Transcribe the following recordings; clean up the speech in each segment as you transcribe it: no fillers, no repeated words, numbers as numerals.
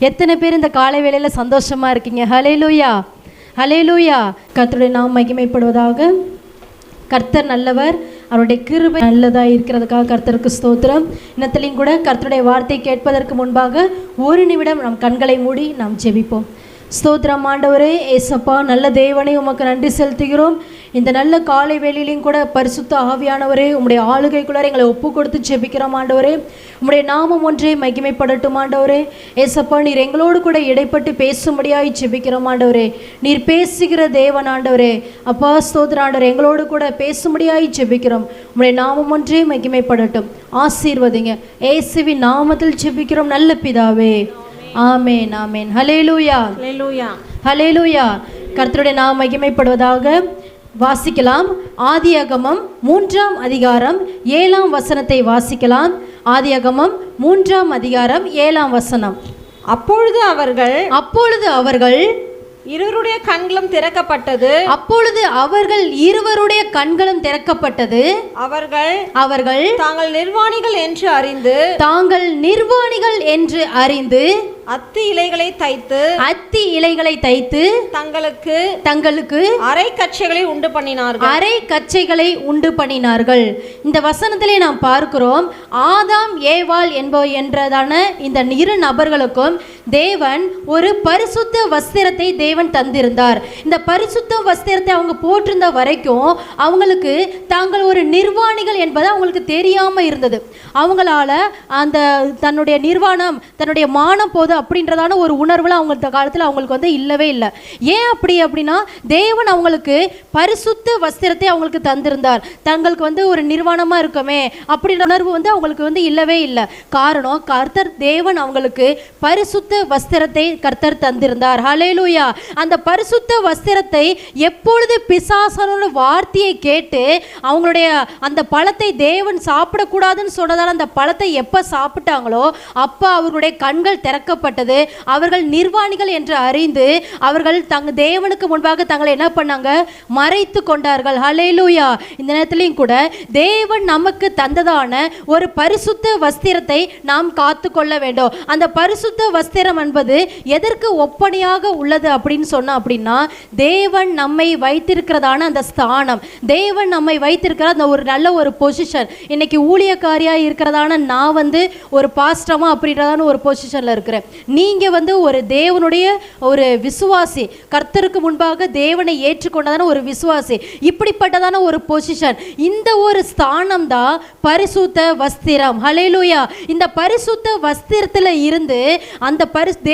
எத்தனை பேர் இந்த காலை வேளையில் சந்தோஷமா இருக்கீங்க? ஹல்லேலூயா, ஹல்லேலூயா. கர்த்தருடைய நாமம் மகிமைப்படுவதாக. கர்த்தர் நல்லவர், அவருடைய கிருபை நல்லதாக இருக்கிறதுக்காக கர்த்தருக்கு ஸ்தோத்திரம். இன்னத்திலையும் கூட கர்த்தருடைய வார்த்தை கேட்பதற்கு முன்பாக ஒரு நிமிடம் நம் கண்களை மூடி நாம் ஜெபிப்போம். ஸ்தோத்திரம் ஆண்டவரே, ஏசப்பா நல்ல தேவனே, உமக்கு நன்றி செலுத்துகிறோம். இந்த நல்ல காலை வேளையிலையும் கூட பரிசுத்த ஆவியானவரே, உம்முடைய ஆளுகைக்குள்ளார எங்களை ஒப்பு கொடுத்து ஜெபிக்கிறோம் ஆண்டவரே. உம்முடைய நாமம் ஒன்றே மகிமைப்படட்டும் ஆண்டவரே. ஏசப்பா நீர் எங்களோடு கூட இடைப்பட்டு பேசும்படியாய் ஜெபிக்கிறோம் ஆண்டவரே. நீர் பேசுகிற தேவன் ஆண்டவரே. அப்பா ஸ்தோத்திர ஆண்டவரே, எங்களோடு கூட பேசும்படியாய் ஜெபிக்கிறோம். உம்முடைய நாமம் ஒன்றே மகிமைப்படட்டும். ஆசீர்வதிங்க. இயேசுவின் நாமத்தில் ஜெபிக்கிறோம் நல்ல பிதாவே, ஆமென், ஆமென். ஹல்லேலூயா, ஹல்லேலூயா, ஹல்லேலூயா. கர்த்தருடைய நாமம் மகிமைப்படுவதாக. வாசிக்கலாம். ஆதியாகமம் 3ஆம் அதிகாரம் 7ஆம் வசனத்தை வாசிக்கலாம். ஆதியாகமம் 3ஆம் அதிகாரம் 7ஆம் வசனம். அப்பொழுது அவர்கள் இருவருடைய கண்களும் திறக்கப்பட்டது. அப்பொழுது அவர்கள் இருவருடைய கண்களும் திறக்கப்பட்டது. அவர்கள் தாங்கள் நிர்வாணிகள் என்று அறிந்து அத்தி இலைகளை தைத்து தங்களுக்கு அரை கச்சைகளை உண்டு பண்ணினார்கள். இந்த வசனத்திலே நாம் பார்க்கிறோம், ஆதாம் ஏவாள் என்றதான இந்த இரு நபர்களுக்கும் தேவன் ஒரு பரிசுத்த வஸ்திரத்தை தேவன் தந்திருந்தார். இந்த பரிசுத்த வஸ்திரத்தை அவங்க போட்டிருந்த வரைக்கும் அவங்களுக்கு தாங்கள் ஒரு நிர்வாணிகள் என்பது அவங்களுக்கு தெரியாம இருந்தது. அவங்களால அந்த தன்னுடைய நிர்வாணம், தன்னுடைய மானம் போது அப்படின்றதான ஒரு உணர்வுல அவங்க காலத்தில் அவங்களுக்கு இல்லவே இல்லை. ஏன் அப்படின்னா தேவன் அவங்களுக்கு பரிசுத்த வஸ்திரத்தை அவங்களுக்கு தந்திருந்தார். தங்களுக்கு ஒரு நிர்வாணமா இருக்குமே அப்படின்ற உணர்வு அவங்களுக்கு இல்லவே இல்லை. காரணம், கர்த்தர் தேவன் அவங்களுக்கு பரிசுத்த வஸ்திரத்தை கர்த்தர் தந்திருந்தார். ஹல்லேலூயா. அந்த பரிசுத்த வஸ்திரத்தை எப்பொழுது பிசாசனோட வார்த்தையை கேட்டு அவங்களுடைய அந்த பழத்தை தேவன் சாப்பிடக்கூடாதுன்னு சொன்னதால் அந்த பழத்தை எப்ப சாப்பிட்டாங்களோ அப்ப அவர்களுடைய கண்கள் திறக்கப்பட்டது. அவர்கள் நிர்வாணிகள் என்று அறிந்து அவர்கள் தேவனுக்கு முன்பாக தங்களை என்ன பண்ணாங்க? மறைத்து கொண்டார்கள். ஹல்லேலூயா. இந்த நேரத்திலையும் கூட தேவன் நமக்கு தந்ததான ஒரு பரிசுத்த வஸ்திரத்தை நாம் காத்து கொள்ள வேண்டும். அந்த பரிசுத்த வஸ்திரம் என்பது எதற்கு ஒப்பனையாக உள்ளது அப்படின்னு சொன்னா அப்படின்னா, தேவன் நம்மை வைத்திருக்கிறதான அந்த ஸ்தானம், தேவன் நம்மை வைத்திருக்கிற அந்த ஒரு நல்ல ஒரு பொசிஷன். இன்னைக்கு ஊழியக்காரியா இருக்கிறதான நான் ஒரு பாஸ்டமா அப்படின்றதான ஒரு பொசிஷன்ல இருக்கிறேன். நீங்க ஒரு தேவனுடைய ஒரு விசுவாசி, கர்த்தருக்கு முன்பாக தேவனை ஏற்றுக்கொண்டதான ஒரு விசுவாசி. இப்படிப்பட்டதான ஒரு பொசிஷன், இந்த ஒரு ஸ்தானம் தான் பரிசுத்த வஸ்திரம். ஹல்லேலூயா. இந்த பரிசுத்த வஸ்திரத்துல இருந்து, அந்த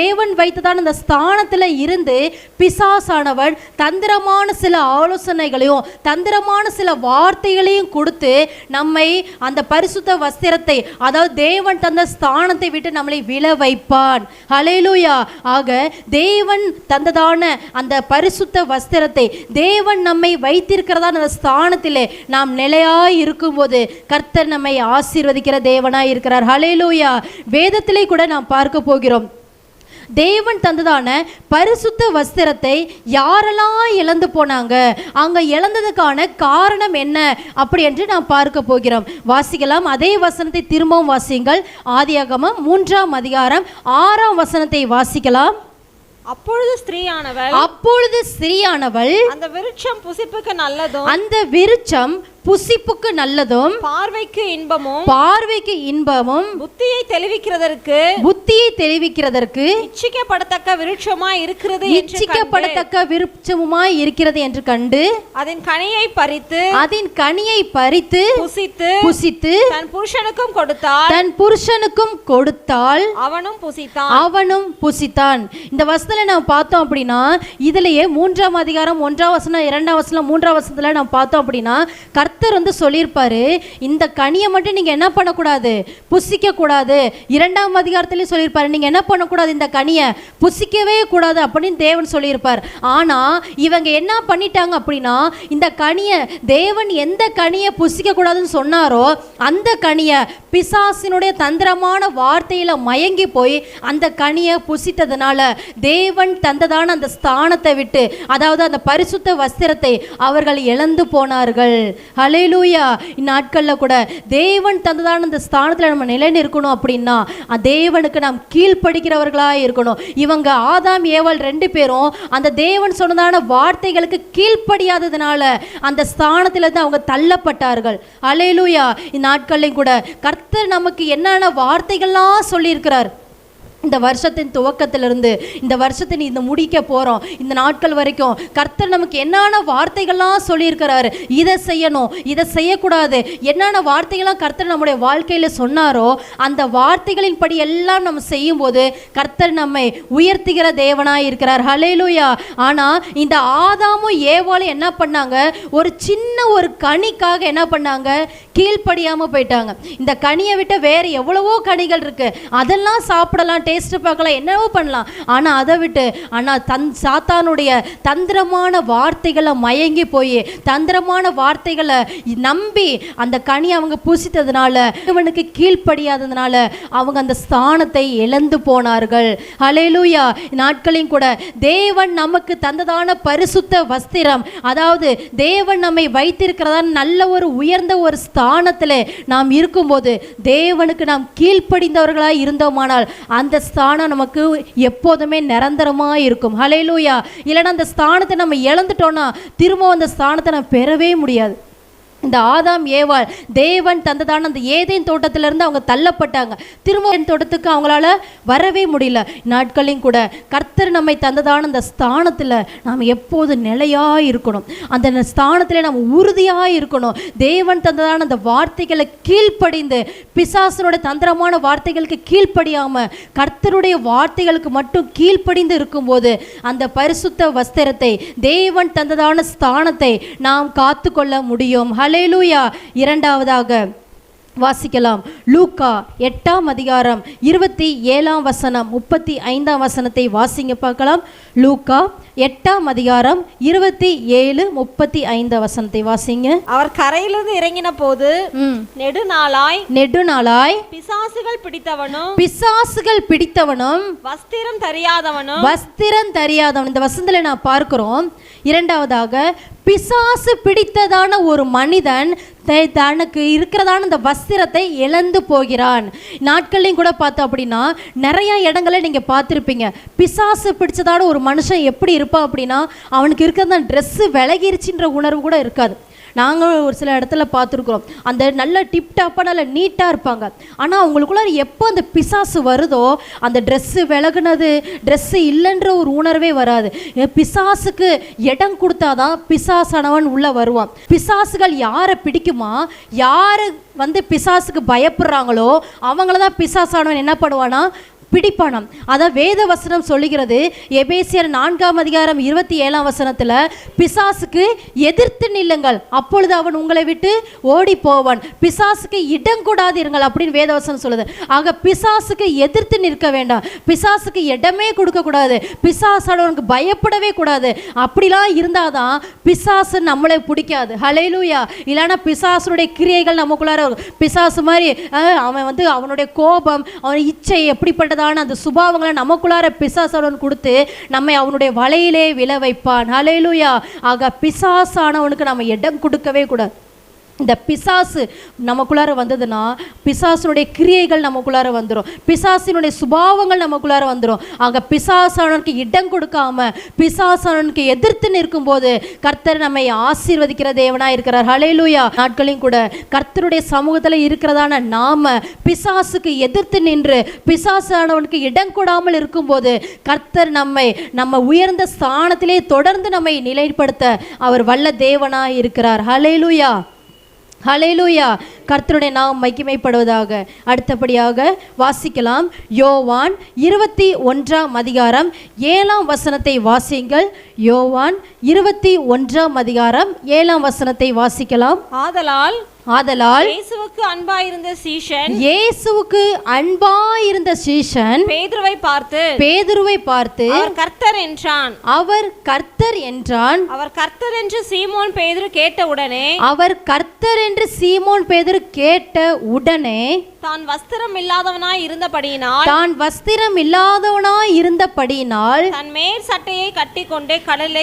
தேவன் வைத்ததான அந்த ஸ்தானத்துல இருந்து பிசாசானவன் தந்திரமான சில ஆலோசனைகளையும் தந்திரமான சில வார்த்தைகளையும் கொடுத்து நம்மை அந்த பரிசுத்த வஸ்திரத்தை, அதாவது தேவன் தந்த ஸ்தானத்தை விட்டு நம்மளை விழ வைப்பான். ஹல்லேலூயா. ஆக தேவன் தந்ததான அந்த பரிசுத்த வஸ்திரத்தை, தேவன் நம்மை வைத்திருக்கிறதான அந்த ஸ்தானத்திலே நாம் நிலையாய் இருக்கும்போது கர்த்தர் நம்மை ஆசீர்வதிக்கிற தேவனாய் இருக்கிறார். ஹல்லேலூயா. வேதத்திலே கூட நாம் பார்க்க போகிறோம், தேவன் தந்ததான பரிசுத்த வஸ்திரத்தை யாரெல்லாம் இழந்து போனாங்க, அங்க இழந்ததுக்கான காரணம் என்ன அப்படி என்று நாம் பார்க்க போகிறோம். வாசிக்கலாம். அதே வசனத்தை திரும்பவும் வாசியுங்கள். ஆதியாகமம் 3ஆம் அதிகாரம் 6ஆம் வசனத்தை வாசிக்கலாம். அப்பொழுது ஸ்திரீயானவள் அந்த விருட்சம் புசிப்புக்கு நல்லதும் பார்வைக்கு இன்பமும் புத்தியை தெளிவிக்கிறதற்கு இச்சிக்கப்படத்தக்க விருட்சமாய் இருக்கிறது என்று கண்டு அதன் கனியை பறித்து புசித்து தன் புருஷனுக்கும் கொடுத்தாள் அவனும் புசித்தான். இந்த வசனத்துல நாம் பார்த்தோம் அப்படின்னா, இதுலயே 3ஆம் அதிகாரம் 1ஆம் வசனம் 2ஆம் வசனம் 3ஆம் வசனத்துல நாம் பார்த்தோம் அப்படின்னா, கர்த்தர் சொல்லியிருப்பாரு, இந்த கனியை மட்டும் நீங்க என்ன பண்ணக்கூடாது? புசிக்க கூடாது. 2ஆம் அதிகாரத்திலேயே சொல்லியிருப்பாரு, நீங்க என்ன பண்ணக்கூடாது? இந்த கனியை புசிக்கவே கூடாது அப்படின்னு தேவன் சொல்லியிருப்பார். ஆனா இவங்க என்ன பண்ணிட்டாங்க அப்படின்னா, இந்த கனியை, தேவன் எந்த கனியை புசிக்க கூடாதுன்னு சொன்னாரோ அந்த கனியை பிசாசினுடைய தந்திரமான வார்த்தையில மயங்கி போய் அந்த கனியை புசித்ததுனால தேவன் தந்ததான அந்த ஸ்தானத்தை விட்டு, அதாவது அந்த பரிசுத்த வஸ்திரத்தை அவர்கள் இழந்து போனார்கள். ஹல்லேலூயா. இந்நாட்கள்ல கூட தேவன் தந்ததான இந்த ஸ்தானத்துல நம்ம நிலை நிற்கணும் அப்படின்னா தேவனுக்கு நாம் கீழ்ப்படுகிறவர்களா இருக்கணும். இவங்க ஆதாம் ஏவாள் 2 பேரும் அந்த தேவன் சொன்னதான வார்த்தைகளுக்கு கீழ்ப்படியாததுனால அந்த ஸ்தானத்துல இருந்து அவங்க தள்ளப்பட்டார்கள். ஹல்லேலூயா. இந்நாட்கள்லையும் கூட கர்த்தர் நமக்கு என்னென்ன வார்த்தைகள்லாம் சொல்லியிருக்கிறார். இந்த வருஷத்தின் துவக்கத்திலிருந்து இந்த வருஷத்தை இந்த முடிக்க போகிறோம், இந்த நாட்கள் வரைக்கும் கர்த்தர் நமக்கு என்னென்ன வார்த்தைகள்லாம் சொல்லியிருக்கிறாரு. இதை செய்யணும், இதை செய்யக்கூடாது, என்னென்ன வார்த்தைகள்லாம் கர்த்தர் நம்முடைய வாழ்க்கையில் சொன்னாரோ அந்த வார்த்தைகளின் படி எல்லாம் நம்ம செய்யும்போது கர்த்தர் நம்மை உயர்த்துகிற தேவனாய் இருக்கிறார். ஹல்லேலூயா. ஆனால் இந்த ஆதாமும் ஏவாளும் என்ன பண்ணாங்க, ஒரு சின்ன ஒரு கனிக்காக என்ன பண்ணாங்க, கீழ்ப்படியாமல் போயிட்டாங்க. இந்த கனியை விட்டு வேறு எவ்வளவோ கனிகள் இருக்கு, அதெல்லாம் சாப்பிடலாம், டேஸ்ட் பார்க்கலாம், என்னவோ பண்ணலாம். ஆனால் அதை விட்டு சாத்தானுடைய தந்திரமான வார்த்தைகளை மயங்கி போய் தந்திரமான வார்த்தைகளை நம்பி அந்த கனி அவங்க புசித்ததுனால இவனுக்கு கீழ்ப்படியாததுனால அவங்க அந்த ஸ்தானத்தை இழந்து போனார்கள். ஹல்லேலூயா. நாட்களையும் கூட தேவன் நமக்கு தந்ததான பரிசுத்த வஸ்திரம், அதாவது தேவன் நம்மை வைத்திருக்கிறதான நல்ல ஒரு உயர்ந்த ஒரு ஸ்தானத்தில் நாம் இருக்கும்போது தேவனுக்கு நாம் கீழ்ப்படிந்தவர்களாய் இருந்தோமானால் அந்த ஸ்தானம் நமக்கு எப்போதுமே நிரந்தரமாக இருக்கும். ஹல்லேலூயா. இல்லைன்னா அந்த ஸ்தானத்தை நம்ம இழந்துட்டோம்னா திரும்ப அந்த ஸ்தானத்தை நம்ம பெறவே முடியாது. இந்த ஆதாம் ஏவாள் தேவன் தந்ததான அந்த ஏதேன் தோட்டத்திலிருந்து அவங்க தள்ளப்பட்டாங்க. திரும்ப தோட்டத்துக்கு அவங்களால வரவே முடியல. நாட்களையும் கூட கர்த்தர் நம்மை தந்ததான அந்த ஸ்தானத்தில் நாம் எப்போது நிலையாக இருக்கணும், அந்த ஸ்தானத்தில் நம்ம உறுதியாக இருக்கணும். தேவன் தந்ததான அந்த வார்த்தைகளை கீழ்ப்படிந்து பிசாசனோட தந்திரமான வார்த்தைகளுக்கு கீழ்ப்படியாமல் கர்த்தருடைய வார்த்தைகளுக்கு மட்டும் கீழ்ப்படிந்து இருக்கும்போது அந்த பரிசுத்த வஸ்திரத்தை தேவன் தந்ததான ஸ்தானத்தை நாம் காத்து கொள்ள முடியும். ஹல்லேலூயா. இரண்டாவதாக வாசிக்கலாம். லூக்கா 8ஆம் அதிகாரம் 27ஆம் வசனம் 35ஆம் வசனத்தை வாசிங்க பார்க்கலாம். லூக்கா 8ஆம் அதிகாரம் 27, 35 வசனத்தை வாசிங்க. அவர் கரையிலிருந்து இறங்கின போது நெடுநாளாய் பிசாசுகள் பிடித்தவனும் வஸ்திரம் தெரியாதவனும் இந்த வசனத்துல நான் பார்க்கிறோம். இரண்டாவதாக பிசாசு பிடித்ததான ஒரு மனிதன் தனக்கு இருக்கிறதான இந்த வஸ்திரத்தை இழந்து போகிறான். நாட்கள்லையும் கூட பார்த்தோம் அப்படின்னா நிறைய இடங்களை நீங்க பார்த்துருப்பீங்க. பிசாசு பிடிச்சதான ஒரு மனுஷன் எப்படி இருப்பான் அப்படின்னா அவனுக்கு இருக்கிற ட்ரெஸ்ஸு விலகிருச்சுன்ற உணர்வு கூட இருக்காது. நாங்கள் ஒரு சில இடத்துல பார்த்துருக்குறோம், அந்த நல்ல டிப்டாப்பாக நல்ல நீட்டாக இருப்பாங்க. ஆனால் அவங்களுக்குள்ள எப்போ அந்த பிசாசு வருதோ அந்த ட்ரெஸ்ஸு விலகுனது, ட்ரெஸ்ஸு இல்லைன்ற ஒரு உணர்வே வராது. பிசாசுக்கு இடம் கொடுத்தாதான் பிசாசானவன் உள்ளே வருவான். பிசாசுகள் யாரை பிடிக்குமா, யார் பிசாசுக்கு பயப்படுறாங்களோ அவங்கள தான் பிசாசானவன் என்ன பண்ணுவானா, பிடிப்பானாம். அதான் வேத வசனம் சொல்லுகிறது. எபேசியர் 4ஆம் அதிகாரம் 27ஆம் வசனத்தில் பிசாசுக்கு எதிர்த்து நில்லுங்கள், அப்பொழுது அவன் உங்களை விட்டு ஓடி போவான், பிசாசுக்கு இடம் கூடாதீர்கள் அப்படின்னு வேத வசனம் சொல்லுது. ஆக பிசாசுக்கு எதிர்த்து நிற்க வேண்டாம், பிசாசுக்கு இடமே கொடுக்கக்கூடாது, பிசாசானவனுக்கு பயப்படவே கூடாது. அப்படிலாம் இருந்தாதான் பிசாசு நம்மளை பிடிக்காது. ஹல்லேலூயா. இல்லைன்னா பிசாசுடைய கிரியைகள் நமக்குள்ளார பிசாசு மாதிரி அவன் அவனுடைய கோபம், அவன் இச்சை எப்படிப்பட்டது அந்த சுபாவங்களை நமக்குள்ளார பிசாசானவன் கொடுத்து நம்மை அவனுடைய வலையிலே விழ வைப்பான். ஹல்லேலூயா. ஆக பிசாசானவனுக்கு நம்ம இடம் கொடுக்கவே கூடாது. இந்த பிசாசு நமக்குள்ளார வந்ததுன்னா பிசாசினுடைய கிரியைகள் நமக்குள்ளார வந்துடும், பிசாசினுடைய சுபாவங்கள் நமக்குள்ளார வந்துடும். ஆக பிசாசானவனுக்கு இடம் கொடுக்காம பிசாசானவனுக்கு எதிர்த்து நிற்கும் போது கர்த்தர் நம்மை ஆசீர்வதிக்கிற தேவனாக இருக்கிறார். ஹல்லேலூயா. நாட்களையும் கூட கர்த்தருடைய சமூகத்தில் இருக்கிறதான நாம பிசாசுக்கு எதிர்த்து நின்று பிசாசானவனுக்கு இடம் கொடாமல் இருக்கும்போது கர்த்தர் நம்ம உயர்ந்த ஸ்தானத்திலே தொடர்ந்து நம்மை நிலைப்படுத்த அவர் வல்ல தேவனாக இருக்கிறார். ஹல்லேலூயா. ஹல்லேலூயா. கர்த்தருடைய நாம் மகிமைப்படுவதாக. அடுத்தபடியாக வாசிக்கலாம். யோவான் 21ஆம் அதிகாரம் 7ஆம் வசனத்தை வாசியுங்கள். யோவான் 21ஆம் அதிகாரம் 7ஆம் வசனத்தை வாசிக்கலாம். ஆதலால் இயேசுவுக்கு அன்பாயிருந்த சீஷன் பேதுருவை பார்த்து அவர் கர்த்தர் என்றான். அவர் கர்த்தர் என்று சீமோன் பேதுரு என்று கேட்ட உடனே தான் வஸ்திரம் இல்லாதவனாய் இருந்தபடியினால் தன் மேல் சட்டையை கட்டிக்கொண்டே கடலிலே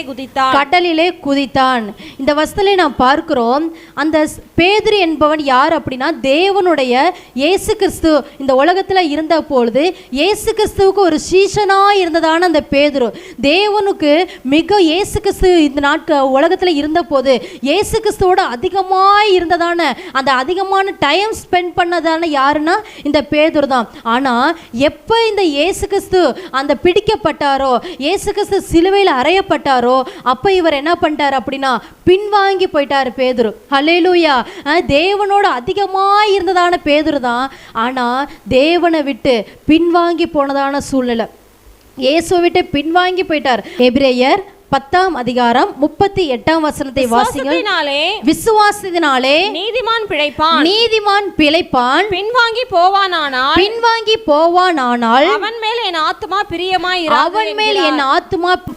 குதித்தான். இந்த வசனத்தை நாம் பார்க்கிறோம். அந்த பேதுரு என்பவன் யார் அப்படின்னா, தேவனுடைய இயேசு கிறிஸ்து இந்த உலகத்துல இருந்த பொழுது இயேசு கிறிஸ்துவுக்கு ஒரு சீஷனா இருந்ததான அந்த பேதுரு, தேவனுக்கு மிக இயேசு கிறிஸ்து இந்த உலகத்துல இருந்த போது இயேசு கிறிஸ்துவோட அதிகமாய் இருந்ததான அந்த அதிகமான டைம் ஸ்பெண்ட் பண்ணதான யாருன்னா இந்த பேதுரு தான். ஆனா எப்ப இந்த இயேசு கிறிஸ்து அந்த பிடிக்கப்பட்டாரோ, இயேசு கிறிஸ்து சிலுவையில் அறையப்பட்டாரோ, அப்ப இவர் என்ன பண்ணிட்டார் அப்படின்னா பின்வாங்கி போயிட்டார் பேதுரு. ஹல்லேலூயா. தேவனோட அதிகமாய் இருந்ததான பேதுரு தான், ஆனா தேவனை விட்டு பின்வாங்கி போனதான சூழ்நிலை, இயேசுவை விட்டு பின்வாங்கி போயிட்டார். எபிரேயர் 10ஆம் அதிகாரம் 38ஆம் வசனத்தை வாசிங்கள். விசுவாசத்தினாலே நீதிமான் பிழைப்பான், பின்வாங்கி போவானானால் அவன் மேல் என் ஆத்துமா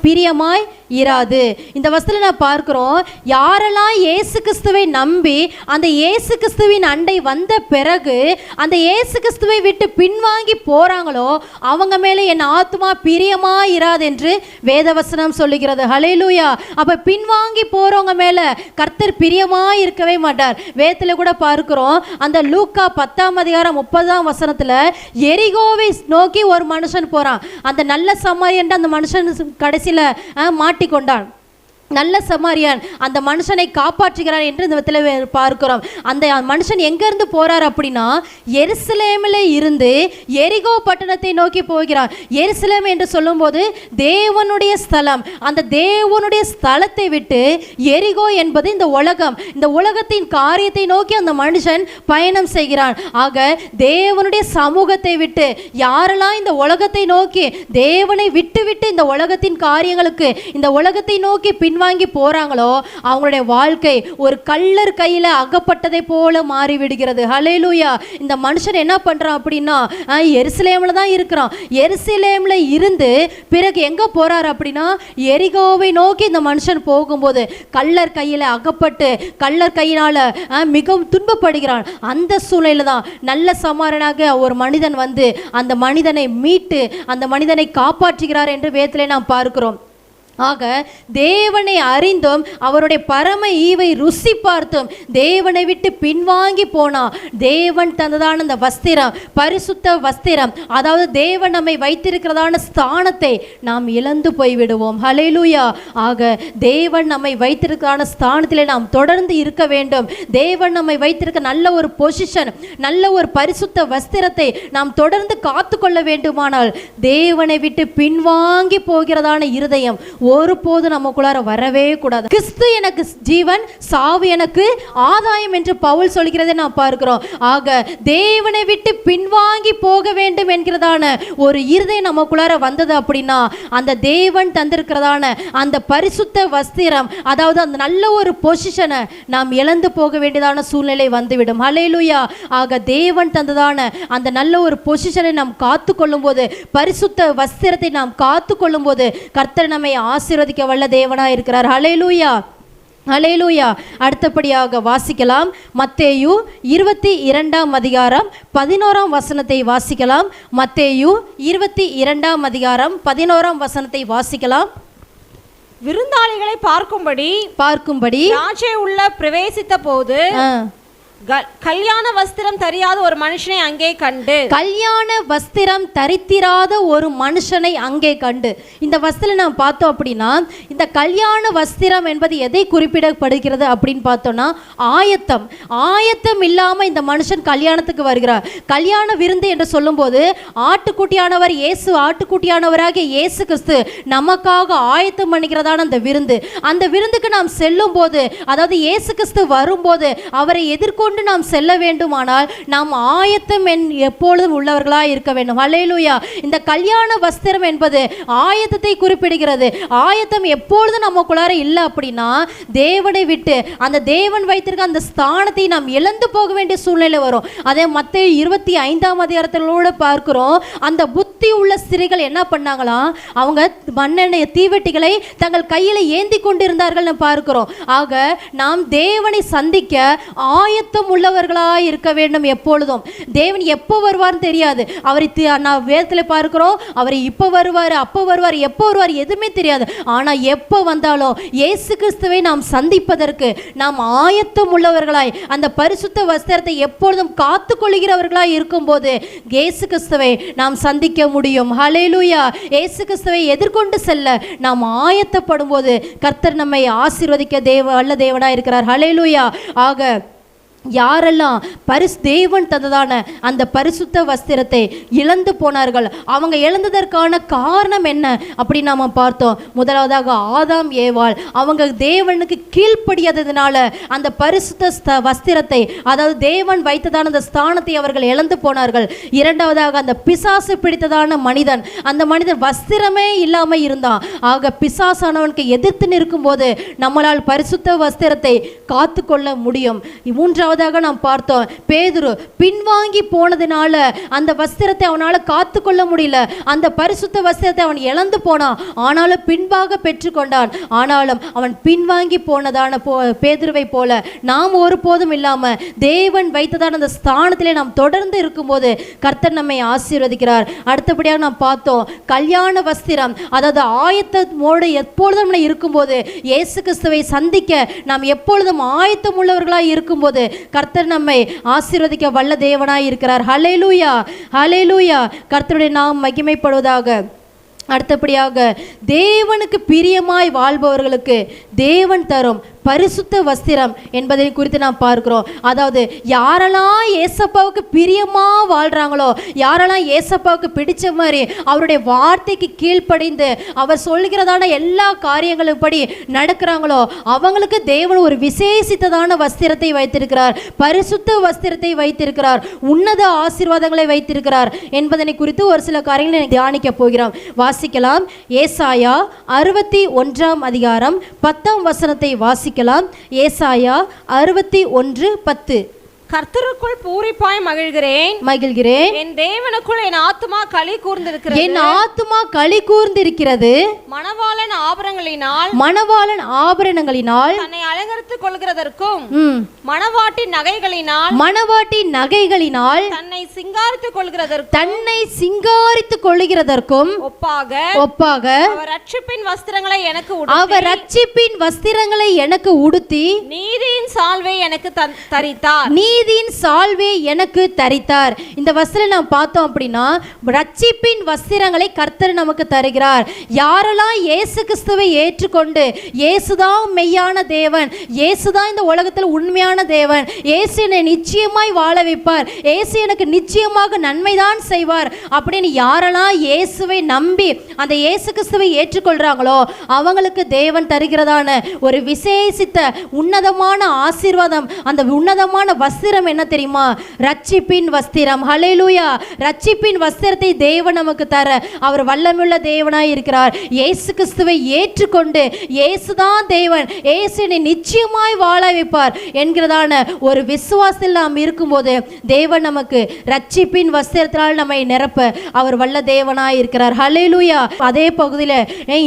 பிரியமாய் இராது. இந்த வசனத்துல நான் பார்க்கிறோம், யாரெல்லாம் இயேசு கிறிஸ்துவை நம்பி அந்த இயேசு கிறிஸ்துவின் அண்டை வந்த பிறகு அந்த இயேசு கிறிஸ்துவை விட்டு பின்வாங்கி போறாங்களோ அவங்க மேலே என் ஆத்துமா பிரியமா இராது என்று வேதவசனம் சொல்லுகிறது. ஹல்லேலூயா. அப்ப பின்வாங்கி போறவங்க மேல கர்த்தர் பிரியமா இருக்கவே மாட்டார். வேதத்துல கூட பார்க்கிறோம், அந்த லூக்கா 10ஆம் அதிகாரம் 30ஆம் வசனத்துல எரிகோவை நோக்கி ஒரு மனுஷன் போறான். அந்த நல்ல சமாரியன் அந்த மனுஷன் கடைசியில மாட்டிக்கொண்டான். நல்ல சமாரியான் அந்த மனுஷனை காப்பாற்றுகிறார் என்று இந்த விதத்தில் பார்க்கிறோம். அந்த மனுஷன் எங்கேருந்து போறார் அப்படின்னா, எருசலேமில் இருந்து எரிகோ பட்டணத்தை நோக்கி போகிறார். எருசலேம் என்று சொல்லும்போது தேவனுடைய ஸ்தலம். அந்த தேவனுடைய ஸ்தலத்தை விட்டு எரிகோ என்பது இந்த உலகம், இந்த உலகத்தின் காரியத்தை நோக்கி அந்த மனுஷன் பயணம் செய்கிறான். ஆக தேவனுடைய சமூகத்தை விட்டு யாரெல்லாம் இந்த உலகத்தை நோக்கி தேவனை விட்டு விட்டு இந்த உலகத்தின் காரியங்களுக்கு இந்த உலகத்தை நோக்கி பின்வாங்கி போறாங்களோ அவங்களுடைய வாழ்க்கை ஒரு கள்ளர் கையில அகப்பட்டதை போல மாறிவிடுகிறது. ஹல்லேலூயா. இந்த மனுஷன் என்ன பண்றான் அப்படின்னா, எருசலேம்ல தான் இருக்கிறான். எருசலேம்ல இருந்து பிறகு எங்க போறார் அப்படின்னா எரிகோவை நோக்கி இந்த மனுஷன் போகும்போது கள்ளர் கையில அகப்பட்டு கள்ளர் கையினால மிகவும் துன்பப்படுகிறான். அந்த சூழ்நிலையில தான் நல்ல சமாரனாக ஒரு மனிதன் வந்து அந்த மனிதனை மீட்டு அந்த மனிதனை காப்பாற்றுகிறார் என்று வேதத்திலே நாம் பார்க்கிறோம். ஆக தேவனை அறிந்தும் அவருடைய பரம ஈவை ருசி பார்த்தும் தேவனை விட்டு பின்வாங்கி போனா தேவன் தந்ததான அந்த வஸ்திரம், பரிசுத்த வஸ்திரம், அதாவது தேவன் நம்மை வைத்திருக்கிறதான ஸ்தானத்தை நாம் இழந்து போய்விடுவோம். ஹல்லேலூயா. ஆக தேவன் நம்மை வைத்திருக்கிறதான ஸ்தானத்திலே நாம் தொடர்ந்து இருக்க வேண்டும். தேவன் நம்மை வைத்திருக்க நல்ல ஒரு பொசிஷன், நல்ல ஒரு பரிசுத்த வஸ்திரத்தை நாம் தொடர்ந்து காத்து கொள்ள வேண்டுமானால் தேவனை விட்டு பின்வாங்கி போகிறதான இருதயம் ஒருபோது நமக்குள்ளார வரவே கூடாது. கிறிஸ்து எனக்கு ஜீவன், சாவு எனக்கு ஆதாயம் என்று பவுல் சொல்கிறதை நாம் பார்க்கிறோம். ஆக தேவனை விட்டு பின்வாங்கி போக வேண்டும் என்கிறதான ஒரு இருதயம் நமக்குள்ளார வந்தது அப்படின்னா அந்த தேவன் தந்திருக்கிறதான அந்த பரிசுத்த வஸ்திரம், அதாவது அந்த நல்ல ஒரு பொசிஷனை நாம் இழந்து போக வேண்டியதான சூழ்நிலை வந்துவிடும். ஹல்லேலூயா. ஆக தேவன் தந்ததான அந்த நல்ல ஒரு பொசிஷனை நாம் காத்து கொள்ளும் போது, பரிசுத்த வஸ்திரத்தை நாம் காத்து கொள்ளும் போது கர்த்தர் நம்மை ஆசீர்வதிக்க வல்ல தேவனாய் இருக்கிறார். ஹல்லேலூயா. ஹல்லேலூயா. அடுத்தபடியாக வாசிக்கலாம், மத்தேயு 22ஆம் அதிகாரம் 11ஆம் வசனத்தை வாசிக்கலாம். மத்தேயு 22ஆம் அதிகாரம் 11ஆம் வசனத்தை வாசிக்கலாம். விருந்தாளிகளை பார்க்கும்படி ராஜே உள்ள பிரவேசித்த போது கல்யாண வஸ்திரம் தெரியாத ஒரு மனுஷனை அங்கே கண்டு, கல்யாண வஸ்திரம் தரித்திராத ஒரு மனுஷனை அங்கே கண்டு. இந்த வஸ்திரம் நாம் பார்த்தோம் அப்படின்னா இந்த கல்யாண வஸ்திரம் என்பது எதை குறிப்பிடப்படுகிறது அப்படின்னு பார்த்தோம்னா ஆயத்தம். ஆயத்தம் இல்லாம இந்த மனுஷன் கல்யாணத்துக்கு வருகிறார். கல்யாண விருந்து என்று சொல்லும்போது ஆட்டுக்குட்டியானவர் இயேசு, ஆட்டுக்குட்டியானவராகிய இயேசு கிறிஸ்து நமக்காக ஆயத்தம் பண்ணிக்கிறதான அந்த விருந்து. அந்த விருந்துக்கு நாம் செல்லும் போது, அதாவது இயேசு கிறிஸ்து வரும்போது அவரை எதிர்கொண்டு நாம் செல்ல வேண்டுமானால் நாம் ஆயத்தம் எப்பொழுதும் உள்ளவர்களாய் இருக்க வேண்டும். ஹல்லேலூயா. இந்த கல்யாண வஸ்திரம் என்பது ஆயத்தத்தை குறிப்பிடுகிறது. ஆயத்தம் எப்பொழுது நமக்குள்ளார இல்லை அப்படின்னா தேவனை விட்டு அந்த தேவன் வைத்திருக்க அந்த ஸ்தானத்தை நாம் இழந்து போக வேண்டிய சூழ்நிலை வரும். அதே மத்தேயு 25ஆம் அதிகாரத்திலோட பார்க்கிறோம், அந்த புத்தி உள்ள ஸ்திரீகள் என்ன பண்ணாங்களாம், அவங்க மண்ணெண்ணெய் தீவெட்டிகளை தங்கள் கையில் ஏந்தி கொண்டிருந்தார்கள் பார்க்கிறோம். ஆக நாம் தேவனை சந்திக்க ஆயத்தம் ஆயத்தம் உள்ளவர்களாய் இருக்க வேண்டும். எப்பொழுதும் தேவன் எப்போ வருவார்னு தெரியாது. அவரை நான் வேதத்தில் பார்க்கிறோம், அவர் இப்போ வருவார், அப்போ வருவார், எப்போ வருவார் எதுவுமே தெரியாது. ஆனால் எப்போ வந்தாலும் இயேசு கிறிஸ்துவை நாம் சந்திப்பதற்கு நாம் ஆயத்தம் உள்ளவர்களாய் அந்த பரிசுத்த வஸ்திரத்தை எப்பொழுதும் காத்து கொள்கிறவர்களாய் இருக்கும்போது இயேசு கிறிஸ்துவை நாம் சந்திக்க முடியும். ஹல்லேலூயா. இயேசு கிறிஸ்துவை எதிர்கொண்டு செல்ல நாம் ஆயத்தப்படும் போது கர்த்தர் நம்மை ஆசீர்வதிக்க வல்ல தேவனாய் இருக்கிறார். ஹல்லேலூயா. ஆக யாரெல்லாம் தேவன் தந்ததான அந்த பரிசுத்த வஸ்திரத்தை இழந்து போனார்கள், அவங்க இழந்ததற்கான காரணம் என்ன அப்படி நாம பார்த்தோம். முதலாவதாக ஆதாம் ஏவாள் அவங்க தேவனுக்கு கீழ்ப்படியாததுனால அந்த பரிசுத்த வஸ்திரத்தை, அதாவது தேவன் வைத்ததான அந்த ஸ்தானத்தை அவர்கள் இழந்து போனார்கள். இரண்டாவதாக அந்த பிசாசு பிடித்ததான மனிதன், அந்த மனிதன் வஸ்திரமே இல்லாமல் இருந்தான். ஆக பிசாசானவனுக்கு எதிர்த்து நிற்கும் போது நம்மளால் பரிசுத்த வஸ்திரத்தை காத்து கொள்ள முடியும். மூன்றாவதாக நாம் பார்த்தோம், பேதுரு பின்வாங்கி போனதுனால அந்த வஸ்திரத்தை அவனால் காத்து கொள்ள முடியல. அந்த பரிசுத்த வஸ்திரத்தை அவன் இழந்து போனான், ஆனாலும் பின்பாக பெற்றுக்கொண்டான். ஆனாலும் அவன் பின்வாங்கி போனதான பேதுருவை போல நாம் ஒருபோதும் இல்லாம தேவன் வைத்ததான அந்த ஸ்தானத்திலே நாம் தொடர்ந்து இருக்கும்போது கர்த்தர் நம்மை ஆசீர்வதிக்கிறார். அடுத்தபடியாக நாம் பார்த்தோம், கல்யாண வஸ்திரம், அதாவது ஆயத்தமோடு எப்பொழுதும் இருக்கும்போது இயேசு கிறிஸ்துவை சந்திக்க நாம் எப்பொழுதும் ஆயத்தம் உள்ளவர்களாய் இருக்கும்போது கர்த்தர் நம்மை ஆசீர்வதிக்க வல்ல தேவனாய் இருக்கிறார். ஹல்லேலூயா, ஹல்லேலூயா. கர்த்தருடைய நாம் மகிமைப்படுவதாக. அடுத்தபடியாக தேவனுக்கு பிரியமாய் வாழ்பவர்களுக்கு தேவன் தரும் பரிசுத்த வஸ்திரம் என்பதை குறித்து நாம் பார்க்கிறோம். அதாவது யாரெல்லாம் ஏசப்பாவுக்கு பிரியமா வாழ்றாங்களோ, யாரெல்லாம் ஏசப்பாவுக்கு பிடிச்ச மாதிரி அவருடைய வார்த்தைக்கு கீழ்ப்படிந்து அவர் சொல்கிறதான எல்லா காரியங்களும் படி நடக்கிறாங்களோ அவங்களுக்கு தேவன் ஒரு விசேஷித்ததான வஸ்திரத்தை வைத்திருக்கிறார், பரிசுத்த வஸ்திரத்தை வைத்திருக்கிறார், உன்னத ஆசீர்வாதங்களை வைத்திருக்கிறார் என்பதனை குறித்து ஒரு சில காரியங்களை தியானிக்க போகிறோம். வாசிக்கலாம். ஏசாயா 61 அதிகாரம் 10 வசனத்தை வாசிக்கலாம். ஏசாயா 61:10. கர்த்தருக்குள் பூரிப்பாய் மகிழ்கிறேன், என் தேவனுக்குள் என் ஆத்துமா களி கூர்ந்திருக்கிறது, என் ஆத்துமா களி கூர்ந்திருக்கிறது. மணவாளன் ஆபரணங்களினால் தன்னை அலங்கரித்துக் கொள்கிறதற்கும் மணவாட்டின் நகைகளினால் தன்னை சிங்காரித்துக் கொள்கிறதற்கும் ஒப்பாக அவர் ரட்சிப்பின் வஸ்திரங்களை எனக்கு உடுத்தி நீதியின் சால்வை எனக்கு தரித்தார். இந்த வஸ்திரம் நாம் பார்த்தோம் அப்படின்னா ரட்சிப்பின் வஸ்திரங்களை கர்த்தர் நமக்கு தருகிறார். யாரெல்லாம் இயேசு கிறிஸ்துவை ஏற்றுக்கொண்டு இயேசுதான் மெய்யான தேவன், இயேசுதான் இந்த உலகத்தில் உண்மையான தேவன், இயேசு என்னை நிச்சயமாய் வாழ வைப்பார், இயேசு எனக்கு நிச்சயமாக நன்மைதான் செய்வார் அப்படின்னு யாரெல்லாம் இயேசுவை நம்பி அந்த இயேசு கிறிஸ்துவை ஏற்றுக்கொள்றாங்களோ அவங்களுக்கு தேவன் தருகிறதான ஒரு விசேஷித்த உன்னதமான ஆசீர்வாதம், அந்த உன்னதமான வஸ்திரம் என்ன தெரியுமா? ரட்சிப்பின் வஸ்திரம். ஹல்லேலூயா. ரட்சிப்பின் வஸ்திரத்தை தேவன் நமக்கு தர அவர் வல்லமையுள்ள தேவனாய் இருக்கிறார். இயேசு கிறிஸ்துவை ஏற்றுக்கொண்டு இயேசுதான் தேவன், இயேசுவை நிச்சயமாய் வாழ வைப்பார் என்கிறதான ஒரு விசுவாசத்தில் நாம் இருக்கும்போது தேவன் நமக்கு ரட்சிப்பின் வஸ்திரத்தால் நம்மை நிரப்ப அவர் வல்ல தேவனாய் இருக்கிறார். ஹல்லேலூயா. அதே பகுதியில்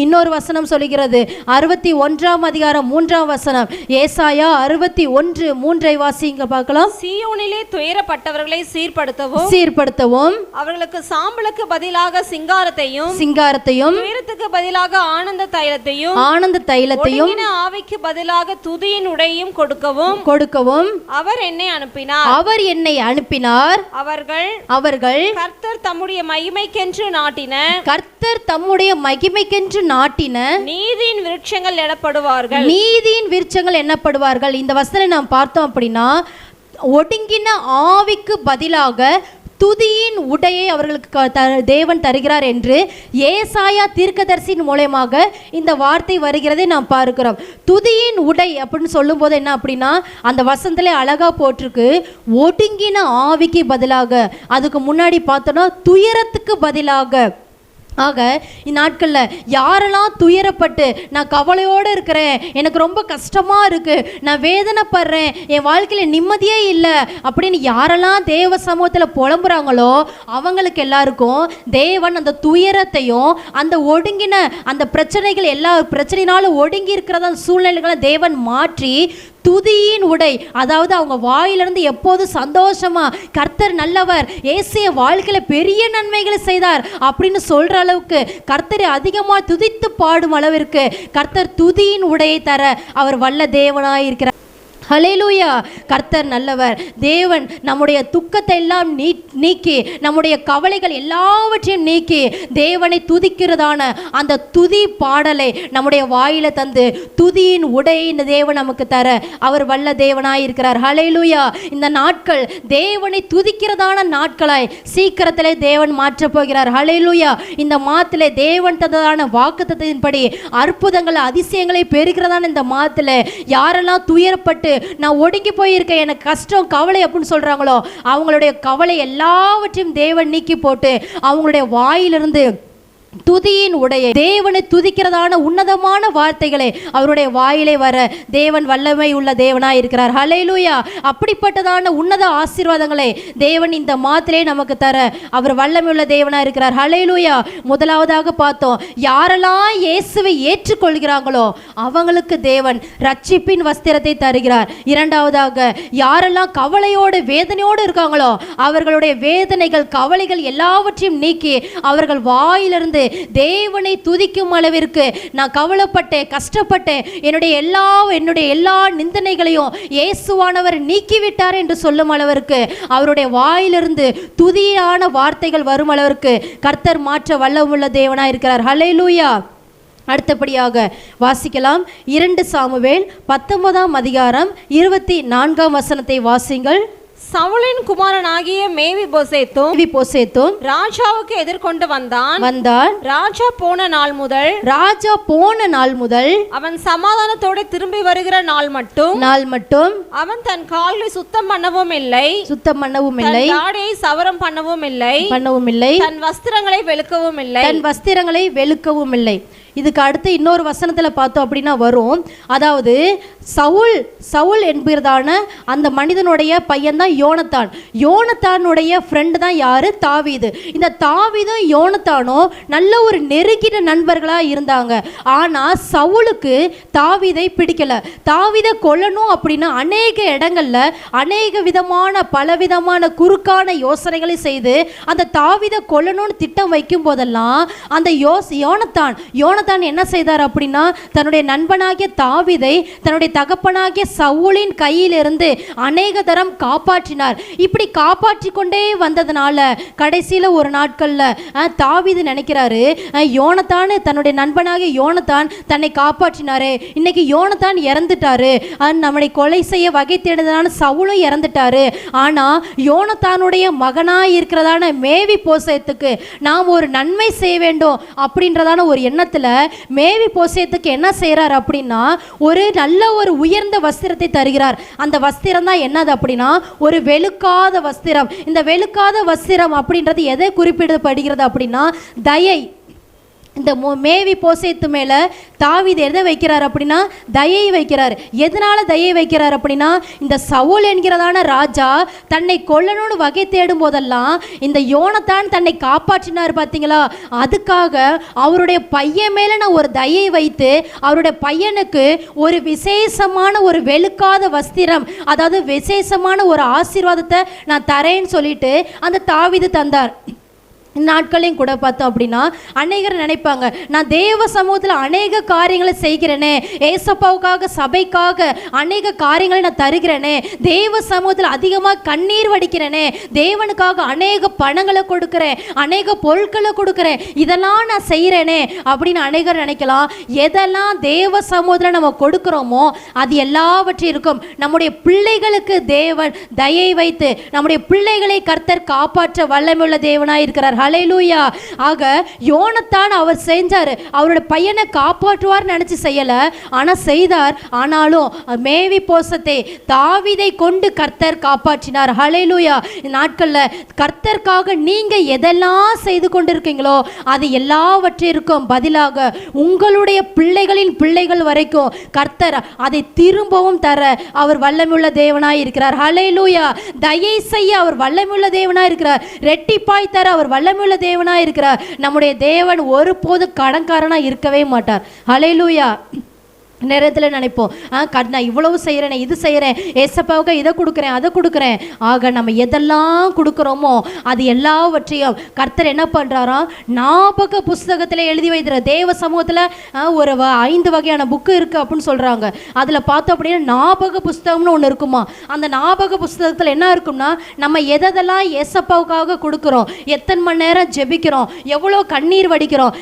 இன்னொரு வசனம் சொல்கிறது. 61 அதிகாரம் 3 வசனம். ஏசாயா 61:3 வாசிங்க பார்க்கலாம். சீயோனிலே துயரப்பட்டவர்களை சீர்படுத்தவும் அவர்களுக்கு சாம்பலுக்கு பதிலாக சிங்காரத்தையும் துயரத்துக்கு பதிலாக ஆனந்த தைலத்தையும் ஆவிக்கு பதிலாக துதியின் உடையும் கொடுக்கவும் அவர் என்னை அனுப்பினார். அவர்கள் கர்த்தர் தம்முடைய மகிமைக்கென்று நாட்டின நீதியின் விருட்சங்கள் எனப்படுவார்கள். இந்த வசனம் நாம் பார்த்தோம் அப்படின்னா ஒடுங்கின ஆவிக்கு பதிலாக துதியின் உடையை அவர்களுக்கு தேவன் தருகிறார் என்று ஏசாயா தீர்க்கதரிசியின் மூலமாக இந்த வார்த்தை வருகிறதை நாம் பார்க்கிறோம். துதியின் உடை அப்படின்னு சொல்லும் போது என்ன அப்படின்னா அந்த வசனத்திலே அழகா போட்டிருக்கு, ஒடுங்கின ஆவிக்கு பதிலாக. அதுக்கு முன்னாடி பார்த்தோன்னா துயரத்துக்கு பதிலாக. ஆக இந்நாட்களில் யாரெல்லாம் துயரப்பட்டு நான் கவலையோடு இருக்கிறேன், எனக்கு ரொம்ப கஷ்டமாக இருக்குது, நான் வேதனைப்படுறேன், என் வாழ்க்கையில் நிம்மதியே இல்லை அப்படின்னு யாரெல்லாம் தேவ சமூகத்தில் புலம்புறாங்களோ அவங்களுக்கு எல்லாருக்கும் தேவன் அந்த துயரத்தையும் அந்த ஒடுங்கின அந்த பிரச்சனைகள் எல்லா பிரச்சனையினாலும் ஒடுங்கி இருக்கிற சூழ்நிலைகளை தேவன் மாற்றி துதியின் உடை, அதாவது அவங்க வாயிலிருந்து எப்போதும் சந்தோஷமா கர்த்தர் நல்லவர், இயேசு வாழ்க்கையில பெரிய நன்மைகளை செய்தார் அப்படின்னு சொல்ற அளவுக்கு கர்த்தரை அதிகமா துதித்து பாடும் அளவிற்கு கர்த்தர் துதியின் உடையை தர அவர் வல்ல தேவனாய் இருக்கிறார். ஹல்லேலூயா. கர்த்தர் நல்லவர். தேவன் நம்முடைய துக்கத்தை எல்லாம் நீக்கி, நம்முடைய கவலைகள் எல்லாவற்றையும் நீக்கி தேவனை துதிக்கிறதான அந்த துதி பாடலை நம்முடைய வாயில தந்து துதியின் உடையை இந்த தேவன் நமக்கு தர அவர் வல்ல தேவனாய் இருக்கிறார். ஹல்லேலூயா. இந்த நாட்கள் தேவனை துதிக்கிறதான நாட்களாய் சீக்கிரத்திலே தேவன் மாற்றப் போகிறார். ஹல்லேலூயா. இந்த மாதத்திலே தேவன் தந்ததான வாக்குத்தத்தத்தின்படி அற்புதங்கள் அதிசயங்களை பெறுகிறதான இந்த மாதத்திலே யாரெல்லாம் துயரப்பட்டு நான் ஒடுங்கி போயிருக்கேன், எனக்கு கஷ்டம் கவலை அப்படின்னு சொல்றாங்களோ அவங்களுடைய கவலை எல்லாவற்றையும் தேவன் நீக்கி போட்டு அவங்களுடைய வாயிலிருந்து துதியின் உடைய தேவனை துதிக்கிறதான உன்னதமான வார்த்தைகளை அவருடைய வாயிலே வர தேவன் வல்லமை உள்ள தேவனாய் இருக்கிறார். ஹல்லேலூயா. அப்படிப்பட்டதான உன்னத ஆசீர்வாதங்களை தேவன் இந்த மாத்திலே நமக்கு தர அவர் வல்லமை உள்ள தேவனாய் இருக்கிறார். ஹல்லேலூயா. முதலாவதாக பார்த்தோம், யாரெல்லாம் இயேசுவை ஏற்றுக்கொள்கிறாங்களோ அவங்களுக்கு தேவன் ரட்சிப்பின் வஸ்திரத்தை தருகிறார். இரண்டாவதாக, யாரெல்லாம் கவலையோடு வேதனையோடு இருக்காங்களோ அவர்களுடைய வேதனைகள் கவலைகள் எல்லாவற்றையும் நீக்கி அவர்கள் வாயிலிருந்து தேவனை துதிக்கும் அளவிற்கு நான் கவலைப்பட்டேன், கஷ்டப்பட்டேன், என்னுடைய எல்லா நிந்தனைகளையும் இயேசுவானவர் நீக்கிவிட்டார் என்று சொல்லும் அளவிற்கு அவருடைய வாயிலிருந்து துதியான வார்த்தைகள் வரும் அளவிற்கு கர்த்தர் மாற்ற வல்லமுள்ள தேவனாய் இருக்கிறார். ஹல்லேலூயா. அடுத்தபடியாக வாசிக்கலாம் 2 சாமுவேல் 19ஆம் அதிகாரம் 24ஆம் வசனத்தை வாசிங்கள். சவுலின் குமாரனாகிய மேவிபோசேத்தும் ராஜாவுக்கு எதிர்கொண்டு வந்தான். ராஜா போன நாள் முதல் அவன் சமாதானத்தோட திரும்பி வருகிற நாள் மட்டும் அவன் தன் கால்களை சுத்தம் பண்ணவும் இல்லை, தாடியை சவரம் பண்ணவும் இல்லை, தன் வஸ்திரங்களை வெளுக்கவும் இல்லை. இதுக்கு அடுத்து இன்னொரு வசனத்துல பார்த்தோம் அப்படின்னா வரும், அதாவது சவுல் என்கிறதான அந்த மனிதனுடைய பையன் தான் யோனத்தானுடைய ஃப்ரெண்டு தான் யாரு? தாவீது. இந்த தாவீதும் யோனத்தானும் நல்ல ஒரு நெருங்கின நண்பர்களா இருந்தாங்க. ஆனா சவுலுக்கு தாவீதை பிடிக்கல. தாவீதை கொல்லணும் அப்படின்னா அநேக இடங்கள்ல அநேக விதமான பலவிதமான குறுக்கான யோசனைகளை செய்து அந்த தாவீதை கொல்லணும்னு திட்டம் வைக்கும் போதெல்லாம் அந்த யோனத்தான் என்ன செய்தார் அப்படின்னா தன்னுடைய நண்பனாகிய தாவீதை தன்னுடைய தகப்பனாகிய சவுலின் கையிலிருந்து அநேக தரம் காப்பாற்றினார். இப்படி காப்பாற்றி கொண்டே வந்ததுனால கடைசியில ஒரு நாட்கள்ல தாவீது நினைக்கிறாரு, யோனத்தான் தன்னுடைய நண்பனாகிய யோனத்தான் தன்னை காப்பாற்றினாரு, இன்னைக்கு யோனத்தான் இறந்துட்டாரு, நம்மளை கொலை செய்ய வகை தேடுதலான சவுலும் இறந்துட்டாரு, ஆனா யோனத்தானுடைய மகனாய் இருக்கிறதான மேவிபோசேத்துக்கு நாம் ஒரு நன்மை செய்ய வேண்டும் அப்படின்றதான ஒரு எண்ணத்துல மேவிபோசேத்துக்கு என்ன செய்யறார் அப்படின்னா ஒரு நல்ல ஒரு உயர்ந்த வஸ்திரத்தை தருகிறார். அந்த வஸ்திரம் தான் என்னது அப்படின்னா ஒரு வெளுக்காத வஸ்திரம். இந்த வெளுக்காத வஸ்திரம் அப்படின்றது எதை குறிப்பிடப்படுகிறது அப்படின்னா தயை. இந்த மேவிபோசேத்து மேல தாவீது எதை வைக்கிறார் அப்படின்னா தயை வைக்கிறார். எதனால தயை வைக்கிறார் அப்படின்னா இந்த சவுல் என்கிறதான ராஜா தன்னை கொல்லணும்னு வகை தேடும் போதெல்லாம் இந்த யோனத்தான் தன்னை காப்பாற்றினார் பார்த்தீங்களா, அதுக்காக அவருடைய பையன் மேல நான் ஒரு தயை வைத்து அவருடைய பையனுக்கு ஒரு விசேஷமான ஒரு வெளுக்காத வஸ்திரம், அதாவது விசேஷமான ஒரு ஆசீர்வாதத்தை நான் தரேன்னு சொல்லிட்டு அந்த தாவீது தந்தார். நாட்களையும் கூட பார்த்தோம் அப்படின்னா அநேகர் நினைப்பாங்க, நான் தேவ சமூகத்தில் அநேக காரியங்களை செய்கிறேனே, ஏசப்பாவுக்காக சபைக்காக அநேக காரியங்களை நான் தருகிறேனே, தேவ சமூகத்தில் அதிகமாக கண்ணீர் வடிக்கிறேனே, தேவனுக்காக அநேக பணங்களை கொடுக்குறேன், அநேக பொருட்களை கொடுக்குறேன், இதெல்லாம் நான் செய்கிறேனே அப்படின்னு அநேகர் நினைக்கலாம். எதெல்லாம் தேவ சமூகத்தில் நம்ம கொடுக்குறோமோ அது எல்லாவற்றையும் இருக்கும். நம்முடைய பிள்ளைகளுக்கு தேவன் தயை வைத்து நம்முடைய பிள்ளைகளை கர்த்தர் காப்பாற்ற வல்லமையுள்ள தேவனாய் இருக்கிறார். ஹல்லேலூயா. ஆக யோனத்தான் அவர் செஞ்சார், அவரோட பையனை காப்பாற்றுவார் நினைச்சு செய்யல, ஆனா செய்தார். ஆனாலும் மேவிபோசத்தை தாவீதை கொண்டு கர்த்தர் காப்பாற்றினார். ஹல்லேலூயா. நாட்கள்ல கர்த்தருக்காக நீங்க எதெல்லாம் செய்து கொண்டிருக்கீங்களோ அது எல்லாவற்றிற்கும் பதிலாக உங்களுடைய பிள்ளைகளின் பிள்ளைகள் வரைக்கும் கர்த்தர் அதை திரும்பவும் தர அவர் வல்லமையுள்ள தேவனாய் இருக்கிறார். ஹல்லேலூயா. தயை செய்ய அவர் வல்லமையுள்ள தேவனாய் இருக்கிறார். ரெட்டிப்பாய் தர அவர் வல்லமையுள்ள தேவனாய் இருக்கிறார். நம்முடைய தேவன் ஒருபோது கடன்காரனா இருக்கவே மாட்டார். ஹல்லேலூயா. நேரத்தில் நினைப்போம், நான் இவ்வளவு செய்கிறேன், இது செய்கிறேன், ஏசப்பாவுக்கு இதை கொடுக்குறேன், அதை கொடுக்குறேன். ஆக நம்ம எதெல்லாம் கொடுக்குறோமோ அது எல்லாவற்றையும் கர்த்தர் என்ன பண்ணுறாராம், ஞாபக புஸ்தகத்தில் எழுதி வைக்கிற. தேவ சமூகத்தில் ஒரு 5 வகையான புக்கு இருக்குது அப்படின்னு சொல்கிறாங்க. அதில் பார்த்தோம் அப்படின்னா ஞாபக புஸ்தகம்னு ஒன்று இருக்குமா. அந்த ஞாபக புஸ்தகத்தில் என்ன இருக்கும்னா, நம்ம எதெல்லாம் ஏசப்பாவுக்காக கொடுக்குறோம், எத்தனை மணி நேரம் ஜெபிக்கிறோம், எவ்வளோ கண்ணீர் வடிக்கிறோம்,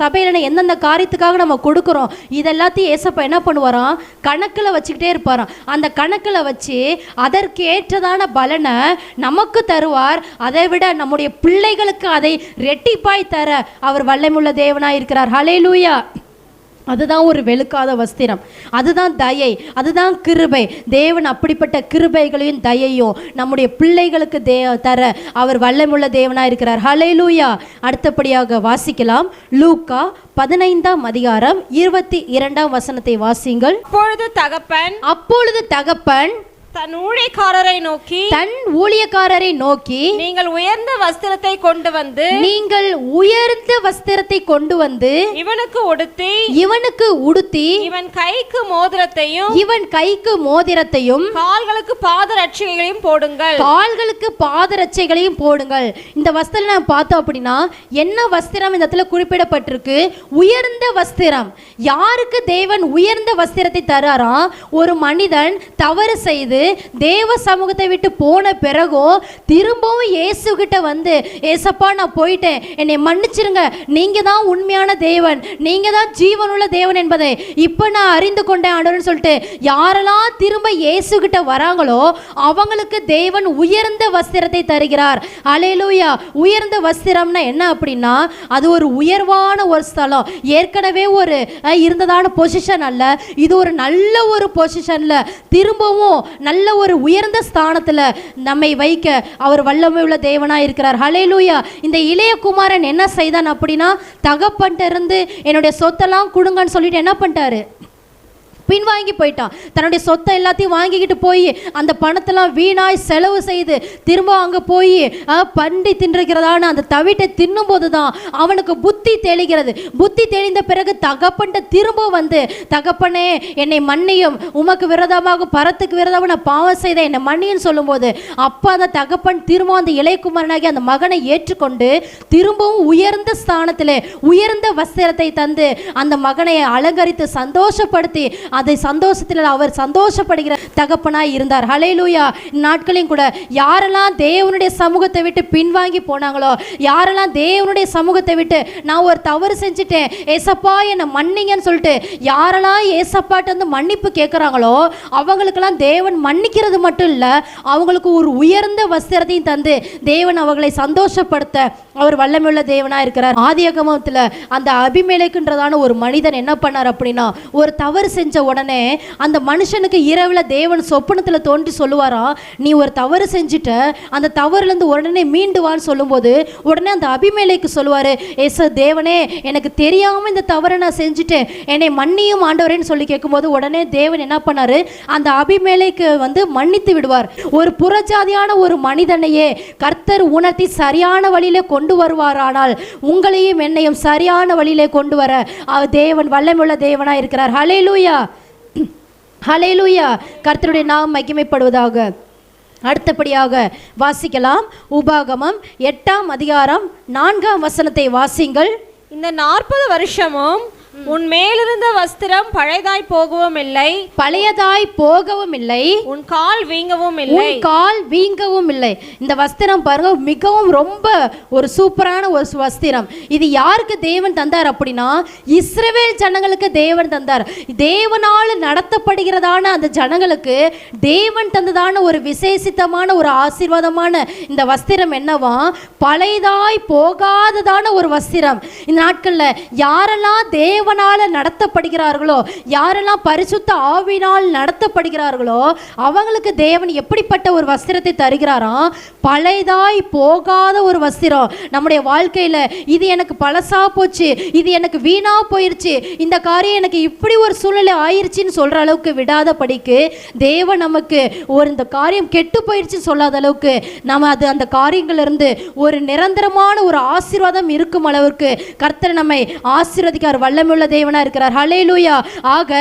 சபையில் எந்தெந்த காரியத்துக்காக நம்ம கொடுக்குறோம், இதெல்லாத்தையும் ஏசப்பா என்ன பண்ணுவாராம், கணக்கில் வச்சுக்கிட்டே இருப்பாராம். அந்த கணக்கில் வச்சு அதற்கு ஏற்றதான பலனை நமக்கு தருவார். அதை விட நம்முடைய பிள்ளைகளுக்கு அதை ரெட்டிப்பாய் தர அவர் வல்லமையுள்ள தேவனாய் இருக்கிறார். ஹல்லேலூயா. அதுதான் ஒரு வெளுக்காத வஸ்திரம், அதுதான் தயை, அதுதான் கிருபை. தேவன் அப்படிப்பட்ட கிருபைகளையும் தயையும் நம்முடைய பிள்ளைகளுக்கு தர அவர் வல்லமுள்ள தேவனாக இருக்கிறார். ஹல்லேலூயா. அடுத்தபடியாக வாசிக்கலாம், லூக்கா 15ஆம் அதிகாரம் 22ஆம் வசனத்தை வாசிங்கள். அப்பொழுது தகப்பன் தன் ஊழியக்காரரை நோக்கி நீங்கள் உயர்ந்த வஸ்திரத்தை கொண்டு வந்து இவனுக்கு உடுத்தி இவன் கைக்கு மோதிரத்தையும் கால்களுக்கு பாதரட்சைகளையும் போடுங்கள். இந்த வஸ்திரம் நான் பார்த்தோம் அப்படின்னா என்ன வஸ்திரம் இந்த இடத்துல குறிப்பிடப்பட்டிருக்கு? உயர்ந்த வஸ்திரம். யாருக்கு தேவன் உயர்ந்த வஸ்திரத்தை தராராம்? ஒரு மனிதன் தவறு செய்து தேவ சமூகத்தை விட்டு போன பிறகும் திரும்பவும் இயேசு கிட்ட வந்து, ஏசப்பா நான் போயிட்டேன், என்னை மன்னிச்சிருங்க, நீங்க தான் உண்மையான தேவன், நீங்க தான் ஜீவனுள்ள தேவன் என்பதை இப்ப நான் அறிந்து கொண்டேன் ஆண்டவர்னு சொல்லிட்டு யாரெல்லாம் திரும்ப இயேசு கிட்ட வராங்களோ அவங்களுக்கு தேவன் உயர்ந்த வஸ்திரத்தை தருகிறார். ஹல்லேலூயா. உயர்ந்த வஸ்திரம்னா என்ன அப்படின்னா, அது ஒரு உயர்வான ஒரு ஸ்தலம், ஏற்கனவே ஒரு இருந்ததான பொசிஷன் அல்ல, இது ஒரு நல்ல ஒரு பொசிஷன்ல திரும்பவும் நல்ல ஒரு உயர்ந்த ஸ்தானத்துல நம்மை வைக்க அவர் வல்லமை உள்ள தேவனாய் இருக்கிறார். ஹல்லேலூயா. இந்த இளைய குமாரன் என்ன செய்தான் அப்படின்னா, தகப்பன்ட்ட இருந்து என்னுடைய சொத்தெல்லாம் கொடுங்கன்னு சொல்லிட்டு என்ன பண்ணிட்டாரு, பின்வாங்கி போயிட்டான். தன்னுடைய சொத்தை எல்லாத்தையும் வாங்கிக்கிட்டு போய் அந்த பணத்தெல்லாம் வீணாய் செலவு செய்து திரும்ப அங்கே போய் பண்டி தின்றுகிறதான அந்த தவிட்டை தின்னும் போது தான் அவனுக்கு புத்தி தெளிகிறது. புத்தி தெளிந்த பிறகு தகப்பன்ட்ட திரும்ப வந்து, தகப்பனே என்னை மன்னியும், உமக்கு விரோதமாக பரத்துக்கு விரோதமாக நான் பாவம் செய்த என்னை மன்னின்னு சொல்லும்போது அப்போ அந்த தகப்பன் திரும்ப அந்த இளையகுமாரனாகி அந்த மகனை ஏற்றுக்கொண்டு திரும்பவும் உயர்ந்த ஸ்தானத்திலே உயர்ந்த வஸ்திரத்தை தந்து அந்த மகனை அலங்கரித்து சந்தோஷப்படுத்தி அதை சந்தோஷத்தில் அவர் சந்தோஷப்படுகிற தகப்பனாய் இருந்தார். ஹல்லேலூயா. நாட்களையும் கூட யாரெல்லாம் தேவனுடைய சமூகத்தை விட்டு பின்வாங்கி போனாங்களோ, யாரெல்லாம் தேவனுடைய சமூகத்தை விட்டு நான் ஒரு தவறு செஞ்சுட்டேன், ஏசப்பா என்னை மன்னிங்கன்னு சொல்லிட்டு யாரெல்லாம் ஏசப்பாட்ட வந்து மன்னிப்பு கேட்குறாங்களோ அவங்களுக்கெல்லாம் தேவன் மன்னிக்கிறது மட்டும் இல்லை, அவங்களுக்கு ஒரு உயர்ந்த வஸ்திரத்தையும் தந்து தேவன் அவர்களை சந்தோஷப்படுத்த அவர் வல்லமையுள்ள தேவனாக இருக்கிறார். ஆதியாகமத்தில் அந்த அபிமெலேக்குன்றதான ஒரு மனிதன் என்ன பண்ணார் அப்படின்னா, ஒரு தவறு செஞ்ச உடனே அந்த மனுஷனுக்கு இரவில் தேவன் சொப்பனத்தில் தோன்றி சொல்லுவாரா, நீ ஒரு தவறு செஞ்சுட்ட, அந்த தவறுலேருந்து உடனே மீண்டு வான்னு சொல்லும்போது உடனே அந்த அபிமெலேக்கு சொல்லுவார், தேவனே எனக்கு தெரியாமல் இந்த தவறை நான் செஞ்சுட்டேன், என்னை மன்னியும் ஆண்டவரேன்னு சொல்லி கேட்கும்போது உடனே தேவன் என்ன பண்ணார், அந்த அபிமெலேக்கு வந்து மன்னித்து விடுவார். ஒரு புறஜாதியான ஒரு மனிதனையே கர்த்தர் உணர்த்தி சரியான வழியிலே கொண்டு வருவாரானால் உங்களையும் என்னையும் சரியான வழியிலே கொண்டு வர தேவன் வல்லமையுள்ள தேவனாக இருக்கிறார். ஹல்லேலூயா. ஹல்லேலூயா. கர்த்தருடைய நாமம் மகிமைப்படுவதாக. அடுத்தபடியாக வாசிக்கலாம், உபாகமம் 8ஆம் அதிகாரம் 4ஆம் வசனத்தை வாசிங்கள். இந்த 40 வருஷமும் உன் மேலிருந்த வஸ்திரம் பழையதாய் போகவும் இல்லை, உன் கால் வீங்கவும் இல்லை. இந்த வஸ்திரம் பாருங்க, மிகவும் ரொம்ப ஒரு சூப்பரான ஒரு வஸ்திரம். இது யாருக்கு தேவன் தந்தார் அப்படின்னா, இஸ்ரவேல் ஜனங்களுக்கு தேவன் தந்தார். தேவனால் நடத்தப்படுகிறதான அந்த ஜனங்களுக்கு தேவன் தந்ததான ஒரு விசேஷித்தமான ஒரு ஆசீர்வாதமான இந்த வஸ்திரம் என்னவா, பழையதாய் போகாததான ஒரு வஸ்திரம். இந்த நாட்களில் யாரெல்லாம் தேவனால் நடத்தப்படுகிறார்களோ, யாரெல்லாம் பரிசுத்த ஆவியினால் நடத்தப்படுகிறார்களோ அவங்களுக்கு தேவன் எப்படிப்பட்ட ஒரு வஸ்திரத்தை தருகிறாராம், பழையதாய் போகாத ஒரு வஸ்திரம். நம்முடைய வாழ்க்கையில் இது எனக்கு பழசா போச்சு, இது எனக்கு வீணா போயிருச்சு, இந்த காரியம் எனக்கு இப்படி ஒரு சூழ்நிலை ஆயிருச்சுன்னு சொல்ற அளவுக்கு விடாத படிக்கு தேவன் நமக்கு ஒரு இந்த காரியம் கெட்டு போயிருச்சுன்னு சொல்லாத அளவுக்கு நம்ம அது அந்த காரியங்களிலிருந்து ஒரு நிரந்தரமான ஒரு ஆசீர்வாதம் இருக்கும் அளவுக்கு கர்த்தர் நம்மை ஆசீர்வதிக்கார். வல்லமை வல்லமையுள்ள தேவனா இருக்கிறார். ஹல்லேலூயா. ஆக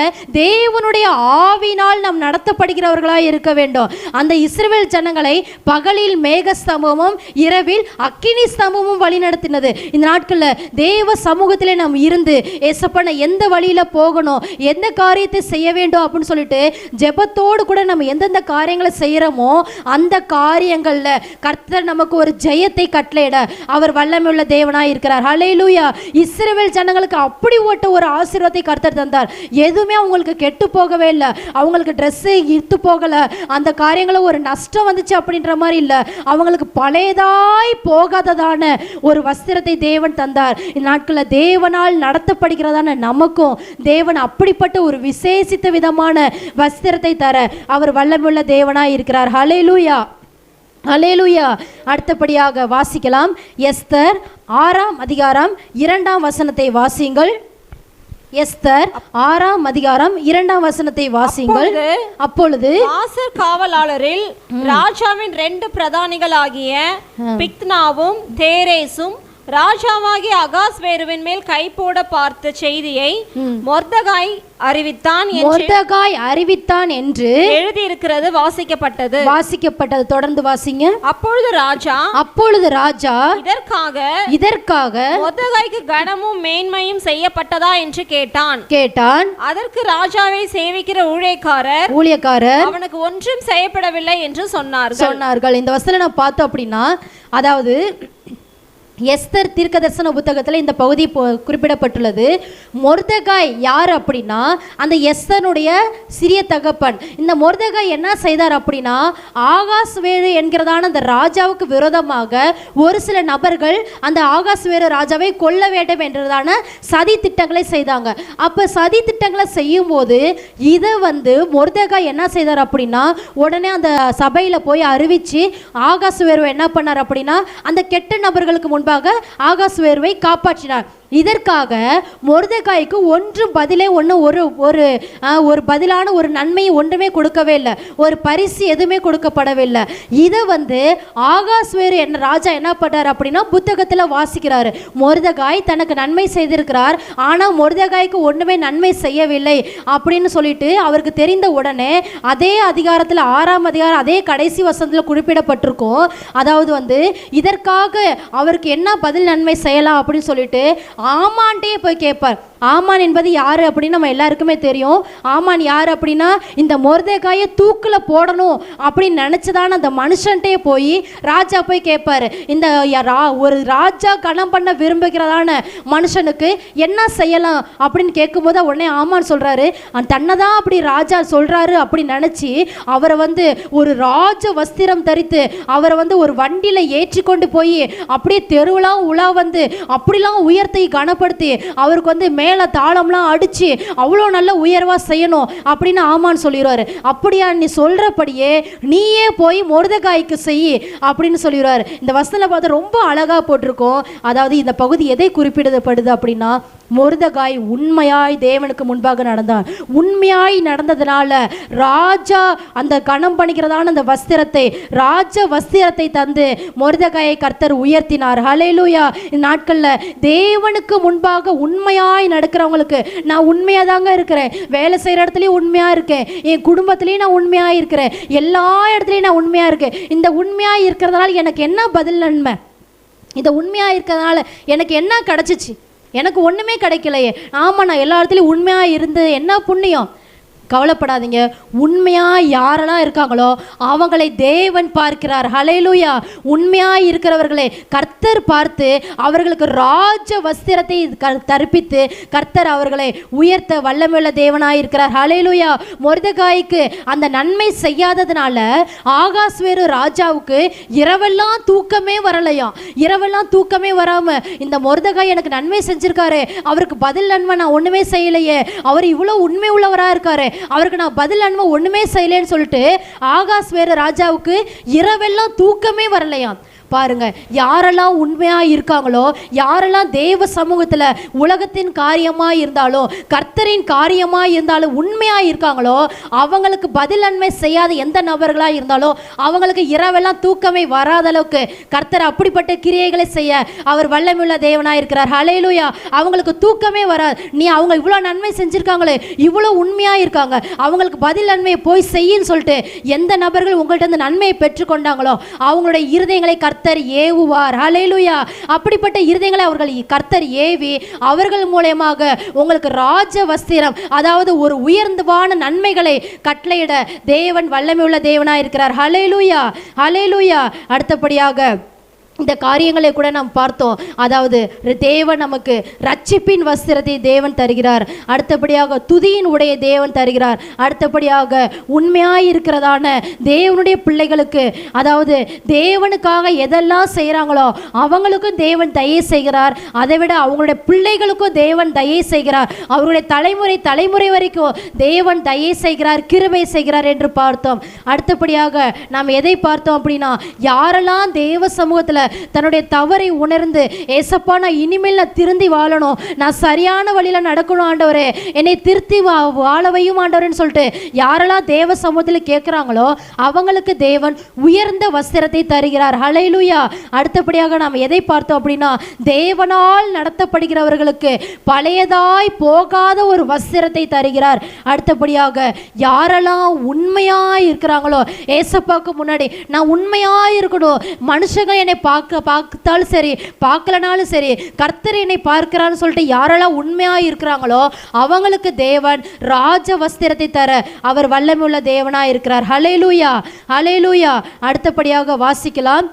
தேவனுடைய ஆவினால் நாம் நடத்தப்படுகிறவர்களாய் இருக்க வேண்டும். அந்த இஸ்ரவேல் ஜனங்களை பகலில் மேக ஸ்தம்பமும் இரவில் அக்கினி ஸ்தம்பமும் வழி நடத்தினது. இந்த நாட்களில் தேவ சமூகத்திலே நாம் இருந்து ஏசப்பன எந்த வழியில போகணும், எந்த காரியத்தை செய்ய வேண்டும் அப்படின்னு சொல்லிட்டு ஜெபத்தோடு கூட நம்ம எந்தெந்த காரியங்களை செய்யறோமோ அந்த காரியங்கள்ல கர்த்தர் நமக்கு ஒரு ஜெயத்தை கட்டளையிட அவர் வல்லமையுள்ள தேவனாய் இருக்கிறார். ஹல்லேலூயா. இஸ்ரவேல் ஜனங்களுக்கு அப்படி ஒரு ஆசீர்வாதத்தை கர்த்தர் தந்தார். எதுவுமே அவங்களுக்கு கெட்டு போகவே இல்லை. அவங்களுக்கு ட்ரெஸ் இத்து போகல, அந்த காரியங்கள ஒரு நஷ்டம் வந்துச்சு அப்படின்ற மாதிரி இல்லை. அவங்களுக்கு பழையதாய் போகாததான ஒரு வஸ்திரத்தை தேவன் தந்தார். இந்த நாட்களில் தேவனால் நடத்தப்படுகிறதான நமக்கும் தேவன் அப்படிப்பட்ட ஒரு விசேஷித்த விதமான வஸ்திரத்தை தர அவர் வல்லமையுள்ள தேவனாய் இருக்கிறார். ஹல்லேலூயா. ஹல்லேலூயா. அடுத்தபடியாக வாசிக்கலாம். எஸ்தர் 6ஆம் அதிகாரம் 2ஆம் வசனத்தை வாசியுங்கள். எஸ்தர் 6ஆம் அதிகாரம் 2ஆம் வசனத்தை வாசியுங்கள். அப்பொழுது வாசற் காவலாளரில் ராஜாவின் 2 பிரதானிகளாகிய பிக்னாவும் தேரேசும் ராஜாவாகிய அகாஸ்வேருவின் மேல் கை போட பார்த்த செய்தியை மொர்தெகாய் அறிவித்தான் என்று எழுதியிருக்கிறது வாசிக்கப்பட்டது. தொடர்ந்து வாசிங்க. அப்பொழுது ராஜா இதற்காக மொர்தெகாய்க்கு கனமும் மேன்மையும் செய்யப்பட்டதா என்று கேட்டான். அதற்கு ராஜாவை சேவிக்கிற ஊழியக்காரர் அவனுக்கு ஒன்றும் செய்யப்படவில்லை என்று சொன்னார்கள். இந்த வசனம் நான் பார்த்தோம் அப்படின்னா, அதாவது எஸ்தர் தீர்க்கதரிசன புத்தகத்தில் இந்த பகுதி குறிப்பிடப்பட்டுள்ளது. மொர்தெகாய் யார் அப்படின்னா அந்த எஸ்தருடைய சிறிய தகப்பன். இந்த மொர்தெகாய் என்ன செய்தார் அப்படின்னா, ஆகாஸ்வேரு என்கிறதான அந்த ராஜாவுக்கு விரோதமாக ஒரு சில நபர்கள் அந்த ஆகாஸ்வேரு ராஜாவை கொல்ல வேண்டும் என்றதான சதி திட்டங்களை செய்தாங்க. அப்போ சதி திட்டங்களை செய்யும் போது இதை மொர்தெகாய் என்ன செய்தார் அப்படின்னா, உடனே அந்த சபையில் போய் அறிவிச்சு ஆகாஸ்வேரு என்ன பண்ணார் அப்படின்னா அந்த கெட்ட நபர்களுக்கு முன்பு ஆகாஸ்வேருவை காப்பாற்றினார். இதற்காக மொர்தெகாய்க்கு ஒரு பதிலான ஒரு நன்மையை ஒன்றுமே கொடுக்கவே இல்லை, ஒரு பரிசு எதுவுமே கொடுக்கப்படவில்லை. இதை ஆகாஸ்வேரு என்ன ராஜா என்ன பண்ணார் அப்படின்னா புத்தகத்தில் வாசிக்கிறாரு. மொர்தெகாய் தனக்கு நன்மை செய்திருக்கிறார், ஆனால் மொர்தெகாய்க்கு ஒன்றுமே நன்மை செய்யவில்லை அப்படின்னு சொல்லிட்டு அவருக்கு தெரிந்த உடனே அதே அதிகாரத்தில் 6ஆம் அதிகாரம் அதே கடைசி வசனத்தில் குறிப்பிடப்பட்டிருக்கும். அதாவது இதற்காக அவருக்கு என்ன பதில் நன்மை செய்யலாம் அப்படின்னு சொல்லிட்டு ஆமான்ட்டே போய் கேட்பார். ஆமான் என்பது யாரு அப்படின்னு நம்ம எல்லாருக்குமே தெரியும். ஆமான் யார் அப்படின்னா இந்த மொர்தெகாயை தூக்கில் போடணும் அப்படின்னு நினச்சதான அந்த மனுஷன்ட்டே போய் ராஜா போய் கேட்பாரு. இந்த ஒரு ராஜா கணம் பண்ண விரும்புகிறதான மனுஷனுக்கு என்ன செய்யலாம் அப்படின்னு கேட்கும்போது உடனே ஆமான் சொல்றாரு, தன்னை தான் அப்படி ராஜா சொல்றாரு அப்படின்னு நினச்சி அவரை ஒரு ராஜ வஸ்திரம் தரித்து அவரை ஒரு வண்டியில் ஏற்றி கொண்டு போய் அப்படியே தெருவெல்லாம் உலா அப்படிலாம் உயர்த்தி கனப்படுத்தி அவருக்கு மேலே தாளம்லாம் அடிச்சு அவ்வளோ நல்ல உயர்வா செய்யணும் அப்படின்னு ஆமான்னு சொல்லிடுவாரு. அப்படியா, நீ சொல்றபடியே நீயே போய் மொர்தெகாய்க்கு செய் அப்படின்னு சொல்லிடுவாரு. இந்த வசனத்தை பார்த்து ரொம்ப அழகா போட்டிருக்கோம். அதாவது இந்த பகுதி எதை குறிப்பிடப்படுது அப்படின்னா, மொர்தெகாய் உண்மையாய் தேவனுக்கு முன்பாக நடந்தான். உண்மையாய் நடந்ததுனால ராஜா அந்த கணம் பண்ணிக்கிறதான அந்த வஸ்திரத்தை ராஜ வஸ்திரத்தை தந்து மொர்தெகாயை கர்த்தர் உயர்த்தினார். ஹல்லேலூயா. இந்த நாட்களில் தேவனுக்கு முன்பாக உண்மையாய் நடக்கிறவங்களுக்கு, நான் உண்மையாக தாங்க இருக்கிறேன், வேலை செய்கிற இடத்துலையும் உண்மையாக இருக்கேன், என் குடும்பத்திலையும் நான் உண்மையாக இருக்கிறேன், எல்லா இடத்துலையும் நான் உண்மையாக இருக்கேன். இந்த உண்மையாக இருக்கிறதுனால எனக்கு என்ன பதில் நன்மை? இந்த உண்மையாக இருக்கிறதுனால எனக்கு என்ன கிடச்சிச்சு? எனக்கு ஒன்றுமே கிடைக்கலையே. ஆமாம், நான் எல்லா இடத்துலையும் உண்மையாக இருந்து என்ன புண்ணியம்? கவலைப்படாதீங்க. உண்மையாக யாரெல்லாம் இருக்காங்களோ அவங்களை தேவன் பார்க்கிறார். ஹல்லேலூயா. உண்மையாக இருக்கிறவர்களே கர்த்தர் பார்த்து அவர்களுக்கு ராஜ வஸ்திரத்தை தரிப்பித்து கர்த்தர் அவர்களை உயர்த்த வல்லமையுள்ள தேவனாக இருக்கிறார். ஹல்லேலூயா. மொர்தெகாய்க்கு அந்த நன்மை செய்யாததுனால ஆகாஸ்வேரு ராஜாவுக்கு இரவெல்லாம் தூக்கமே வரலையாம். இரவெல்லாம் தூக்கமே வராமல் இந்த மொர்தெகாய் எனக்கு நன்மை செஞ்சிருக்காரு, அவருக்கு பதில் நன்மை நான் ஒன்றுமே செய்யலையே, அவர் இவ்வளோ உண்மை உள்ளவராக இருக்காரு, அவருக்கு நான் பதில் நன்மை ஒண்ணுமே செய்யலன்னு சொல்லிட்டு ஆகாஸ்வேரு ராஜாவுக்கு இரவெல்லாம் தூக்கமே வரலையாம். பாருங்க, யாரெல்லாம் உண்மையா இருக்காங்களோ, யாரெல்லாம் தேவ சமூகத்துல உலகத்தின் காரியமா இருந்தாலும் கர்த்தரின் காரியமா இருந்தாலும் உண்மையா இருக்காங்களோ, அவங்களுக்கு பதில் நன்மை செய்யாத எந்த நபர்களா இருந்தாலும் அவங்களுக்கு இரவெல்லாம் தூக்கமே வராத அளவுக்கு கர்த்தர் அப்படிப்பட்ட கிரியைகளை செய்ய அவர் வல்லமையுள்ள தேவனா இருக்கிறார். ஹல்லேலூயா. அவங்களுக்கு தூக்கமே வராது. நீ அவங்க இவ்வளவு நன்மை செஞ்சிருக்காங்களே, இவ்வளவு உண்மையா இருக்காங்க, அவங்களுக்கு பதில் நன்மையை போய் செய்யின்னு சொல்லிட்டு எந்த நபர்கள் உங்கள்ட்ட இருந்து நன்மையை பெற்றுக்கொண்டாங்களோ அவங்களுடைய இருதயங்களை கர்த்தர் ஏவுவார். ஹல்லேலூயா. அப்படிப்பட்ட இருதயங்களை அவர்கள் கர்த்தர் ஏவி அவர்கள் மூலமாக உங்களுக்கு ராஜ வஸ்திரம், அதாவது ஒரு உயர்ந்தவான நன்மைகளை கட்டளையிட தேவன் வல்லமையுள்ள தேவனாய் இருக்கிறார். ஹல்லேலூயா, ஹல்லேலூயா. அடுத்தபடியாக இந்த காரியங்களை கூட நாம் பார்த்தோம். அதாவது தேவன் நமக்கு ரட்சிப்பின் வஸ்திரத்தை தேவன் தருகிறார். அடுத்தபடியாக துதியின் உடைய தேவன் தருகிறார். அடுத்தபடியாக உண்மையாய் இருக்கிறதான தேவனுடைய பிள்ளைகளுக்கு, அதாவது தேவனுக்காக எதெல்லாம் செய்கிறாங்களோ அவங்களுக்கும் தேவன் தயை செய்கிறார். அதை விட அவங்களுடைய பிள்ளைகளுக்கும் தேவன் தயை செய்கிறார். அவருடைய தலைமுறை வரைக்கும் தேவன் தயை செய்கிறார், கிருபை செய்கிறார் என்று பார்த்தோம். அடுத்தபடியாக நாம் எதை பார்த்தோம் அப்படின்னா, யாரெல்லாம் தேவ சமூகத்தில் தன்னுடைய தவறை உணர்ந்து ஏசப்பா நான் இனிமேல் நான் திருந்தி வாழணும், நான் சரியான வழியில் நடக்கணும் ஆண்டவரே, என்னை திருத்தி வாழவையும் ஆண்டவரேன்னு சொல்லிட்டு யாரெல்லாம் தேவ சமூகத்தில் கேட்குறாங்களோ அவங்களுக்கு தேவன் உயர்ந்த வஸ்திரத்தை தருகிறார். ஹல்லேலூயா. அடுத்தபடியாக நாம் எதை பார்த்தோம் அப்படின்னா, தேவனால் நடத்தப்படுகிறவர்களுக்கு பழையதாய் போகாத ஒரு வஸ்திரத்தை தருகிறார். அடுத்தபடியாக யாரெல்லாம் உண்மையாய் இருக்கிறாங்களோ, ஏசப்பாவுக்கு முன்னாடி நான் உண்மையாய் இருக்கணும், மனுஷங்க என்னை பார்த்தாலும் சரி பார்க்கலனாலும் சரி கர்த்தர் என்னை பார்க்கிறான்னு சொல்லிட்டு யாரெல்லாம் உண்மையாக இருக்கிறாங்களோ அவங்களுக்கு தேவன் ராஜ வஸ்திரத்தை தர அவர் வல்லமையுள்ள தேவனாக இருக்கிறார். ஹல்லேலூயா, ஹல்லேலூயா. அடுத்தபடியாக வாசிக்கலாம்.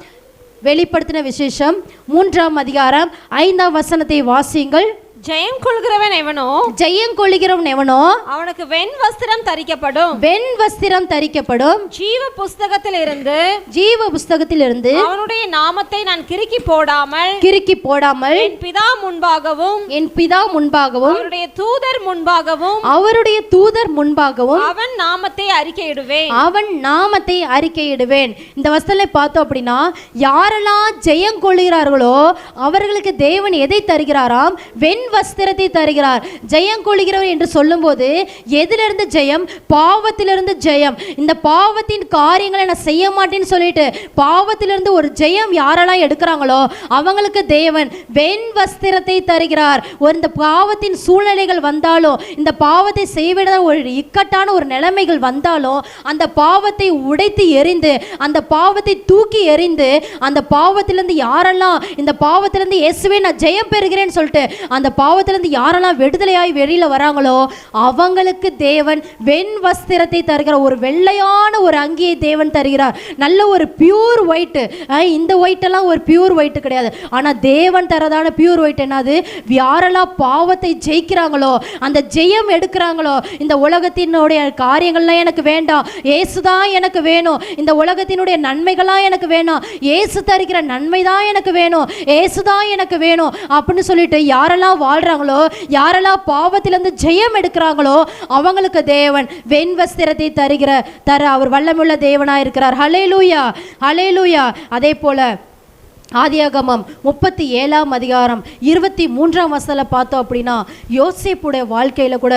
வெளிப்படுத்தின விசேஷம் 3ஆம் அதிகாரம் 5ஆம் வசனத்தை வாசியுங்கள். ஜெயம் கொள்கிறவன் எவனோ, ஜெயம் கொள்கிறவன் எவனோ அவனுக்கு வெண் வஸ்திரம் தரிக்கப்படும், வெண் வஸ்திரம் தரிக்கப்படும். ஜீவ புஸ்தகத்திலிருந்து அவனுடைய நாமத்தை நான் கிறுக்கி போடாமல் என் பிதா முன்பாகவும் அவருடைய தூதர் முன்பாகவும் அவன் நாமத்தை அறிக்கையிடுவேன். இந்த வசனத்தை பார்த்தோம் அப்படின்னா, யாரெல்லாம் ஜெயம் கொள்கிறார்களோ அவர்களுக்கு தேவன் எதை தருகிறாராம்? வெண் வஸ்திரத்தை தருகிறார். ஜெயம் கொள்கிறவர் என்று சொல்லும்போது எதிலிருந்து ஜெயம்? பாவத்திலிருந்து ஜெயம். இந்த பாவத்தின் காரியங்களை நான் செய்ய மாட்டேன்னு சொல்லிட்டு பாவத்திலிருந்து ஒரு ஜெயம் யாரெல்லாம் எடுக்கிறாங்களோ அவங்களுக்கு தேவன் வெண் வஸ்திரத்தை தருகிறார். இந்த பாவத்தின் சூழ்நிலைகள் வந்தாலும், இந்த பாவத்தை செய்விட ஒரு இக்கட்டான ஒரு நிலைமைகள் வந்தாலும் அந்த பாவத்தை உடைத்து எறிந்து, அந்த பாவத்தை தூக்கி எறிந்து, அந்த பாவத்திலிருந்து யாரெல்லாம் இந்த பாவத்திலிருந்து இயேசுவே நான் ஜெயம் பெறுகிறேன்னு சொல்லிட்டு அந்த பாவத்திலிருந்து யாரெல்லாம் விடுதலையாய் வெளியில வராங்களோ அவங்களுக்கு தேவன் வெண் வஸ்திரத்தை தருகிறார். ஒரு வெள்ளையான ஒரு அங்கியை தேவன் தருகிறார். நல்ல ஒரு பியூர் ஒயிட். இந்த ஒயிட் எல்லாம் ஒரு பியூர் ஒயிட் கிடையாது. ஆனா தேவன் தரதான பியூர் ஒயிட் என்னது? யாரெல்லாம் பாவத்தை ஜெயிக்கிறாங்களோ, அந்த ஜெயம் எடுக்கிறாங்களோ, இந்த உலகத்தினுடைய காரியங்கள்லாம் எனக்கு வேண்டாம், இயேசுதான் எனக்கு வேணும், இந்த உலகத்தினுடைய நன்மைகள்லாம் எனக்கு வேணும், இயேசு தருகிற நன்மை தான் எனக்கு வேணும், இயேசுதான் எனக்கு வேணும் அப்படின்னு சொல்லிட்டு யாரெல்லாம் வாழ்றாங்களோ, யாரெல்லாம் பாவத்திலிருந்து ஜெயம் எடுக்கிறாங்களோ அவங்களுக்கு தேவன் வெண் வஸ்திரத்தை தர அவர் வல்லமுள்ள தேவனாய் இருக்கிறார். ஹல்லேலூயா, ஹல்லேலூயா. அதே போல ஆதியாகமம் 37ஆம் அதிகாரம் 23ஆம் வசனத்தை பார்த்தோம் அப்படின்னா, யோசேப்புடைய வாழ்க்கையில் கூட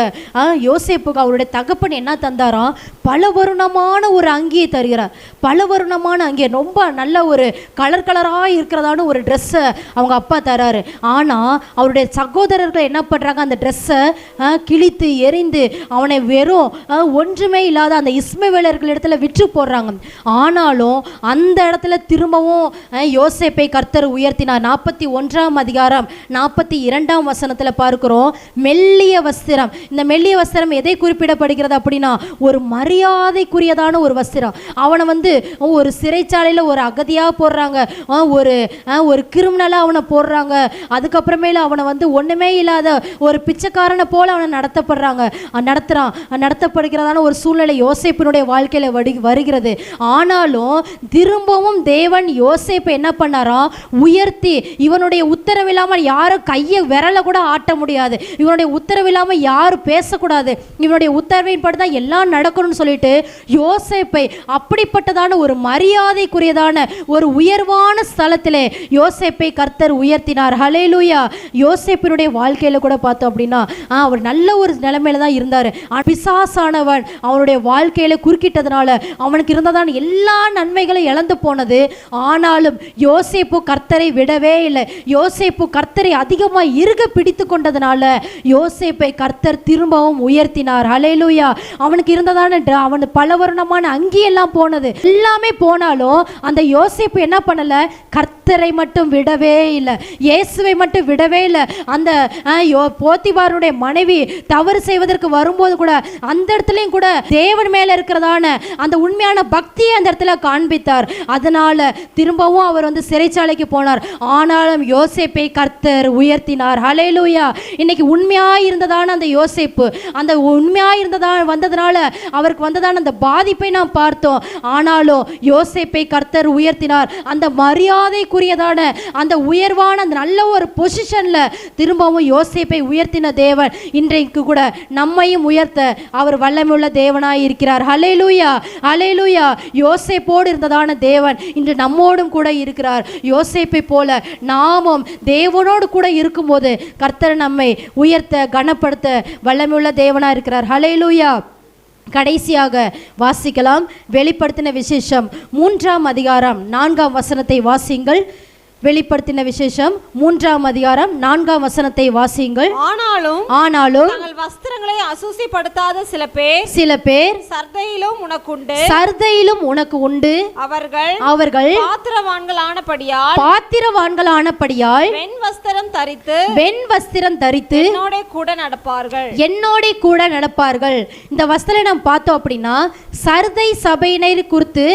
யோசேப்புக்கு அவருடைய தகப்பன் என்ன தந்தாராம்? பலவருணமான ஒரு அங்கியை தருகிறார். பலவருணமான அங்கியை, ரொம்ப நல்ல ஒரு கலராக இருக்கிறதான ஒரு ட்ரெஸ்ஸை அவங்க அப்பா தராரு. ஆனால் அவருடைய சகோதரர்கள் என்ன பண்ணுறாங்க? அந்த ட்ரெஸ்ஸை கிழித்து எரிந்து அவனை வெறும் ஒன்றுமே இல்லாத அந்த இஸ்மவேலர்கள் இடத்துல விற்று போடுறாங்க. ஆனாலும் அந்த இடத்துல திரும்பவும் யோசேப்பை கர்த்தர் உயர்த்தினார். 41ஆம் அதிகாரம் 42ஆம் வசனத்தில் பார்க்கிறோம், மெல்லிய வஸ்திரம். இந்த மெல்லிய வஸ்திரம் எதை குறிப்பிடப்படுகிறது அப்படின்னா, ஒரு மரியாதைக்குரியதான ஒரு வஸ்திரம். அவனை ஒரு சிறைச்சாலையில் ஒரு அகதியாக போடுறாங்க, ஒரு கிரிமினலாக அவனை போடுறாங்க. அதுக்கப்புறமேல அவனை ஒன்றுமே இல்லாத ஒரு பிச்சைக்காரனை போல அவனை நடத்தப்படுகிறதான ஒரு சூழ்நிலை யோசேப்பினுடைய வாழ்க்கையில் வருகிறது. ஆனாலும் திரும்பவும் தேவன் யோசேப்பை என்ன பண்ணார்? பண்ணாராம், உயர்த்தி இவனுடைய உத்தரவில்லாமல் யாரும் கையை விரல கூட ஆட்ட முடியாது, இவனுடைய உத்தரவில்லாமல் யாரும் பேசக்கூடாது, இவனுடைய உத்தரவின்படி தான் எல்லாம் நடக்கணும்னு சொல்லிட்டு யோசேப்பை அப்படிப்பட்டதான ஒரு மரியாதைக்குரியதான ஒரு உயர்வான ஸ்தலத்திலே யோசேப்பை கர்த்தர் உயர்த்தினார். ஹல்லேலூயா. யோசேப்பினுடைய வாழ்க்கையில கூட பார்த்தோம் அப்படின்னா அவர் நல்ல ஒரு நிலைமையில தான் இருந்தார். பிசாசானவன் அவனுடைய வாழ்க்கையில குறுக்கிட்டதுனால அவனுக்கு இருந்ததான எல்லா நன்மைகளும் இழந்து போனது. ஆனாலும் யோசேப்பு கர்த்தரை விடவே இல்லை. யோசேப்பு கர்த்தரை அதிகமாக இறுக பிடித்து கொண்டதுனால யோசேப்பை கர்த்தர் திரும்பவும் உயர்த்தினார். ஹல்லேலூயா. அவனுக்கு இருந்ததான அவன் பல வருணமான அங்கியெல்லாம் போனது, எல்லாமே போனாலும் அந்த யோசேப்பு என்ன பண்ணல, கர்த்தரை மட்டும் விடவே இல்லை, இயேசுவை மட்டும் விடவே இல்லை. அந்த போத்திபாருடைய மனைவி தவறு செய்வதற்கு வரும்போது கூட அந்த இடத்துலையும் கூட தேவன் மேல இருக்கிறதான அந்த உண்மையான பக்தியை அந்த இடத்துல காண்பித்தார். அதனால திரும்பவும் அவர் சிறைச்சாலைக்கு போனார். ஆனாலும் யோசேப்பை கர்த்தர் உயர்த்தினார். ஹல்லேலூயா. இன்னைக்கு உண்மையாய் இருந்ததான அந்த யோசேப்பு, அந்த உண்மையாய் வந்ததுனால அவருக்கு வந்ததான அந்த பாதிப்பை நாம் பார்த்தோம். ஆனாலும் யோசேப்பை கர்த்தர் உயர்த்தினார். அந்த மரியாதைக்குரியதான அந்த உயர்வான அந்த நல்ல ஒரு பொசிஷன்ல திரும்பவும் யோசேப்பை உயர்த்தின தேவன் இன்றைக்கு கூட நம்மையும் உயர்த்த அவர் வல்லமையுள்ள தேவனாய் இருக்கிறார். ஹல்லேலூயா. ஹல்லேலூயா. யோசேப்போடு இருந்ததான தேவன் இன்று நம்மோடும் கூட இருக்கிறார். யோசேப்பை போல நாமும் தேவனோடு கூட இருக்கும்போது கர்த்தர் நம்மை உயர்த்த கனப்படுத்த வல்லமையுள்ள தேவனாய் இருக்கிறார். ஹல்லேலூயா. கடைசியாக வாசிக்கலாம். வெளிப்படுத்தின விசேஷம் 3ஆம் அதிகாரம் 4ஆம் வசனத்தை வாசியுங்கள். வெளிப்படுத்தின விசேஷம் 3ஆம் அதிகாரம் 4ஆம் வசனத்தை வாசியுங்கள். ஆனாலும் தங்கள் வஸ்திரங்களை அசுசிப்படுத்தாத சில பேர் சர்தையிலும் உனக்கு உண்டு. அவர்கள் பாத்திரவான்களானபடியால் வெண் வஸ்திரம் தரித்து என்னோட கூட நடப்பார்கள். இந்த வஸ்திரம் நாம் பார்த்தோம் அப்படின்னா சர்தை சபையினர் குறித்து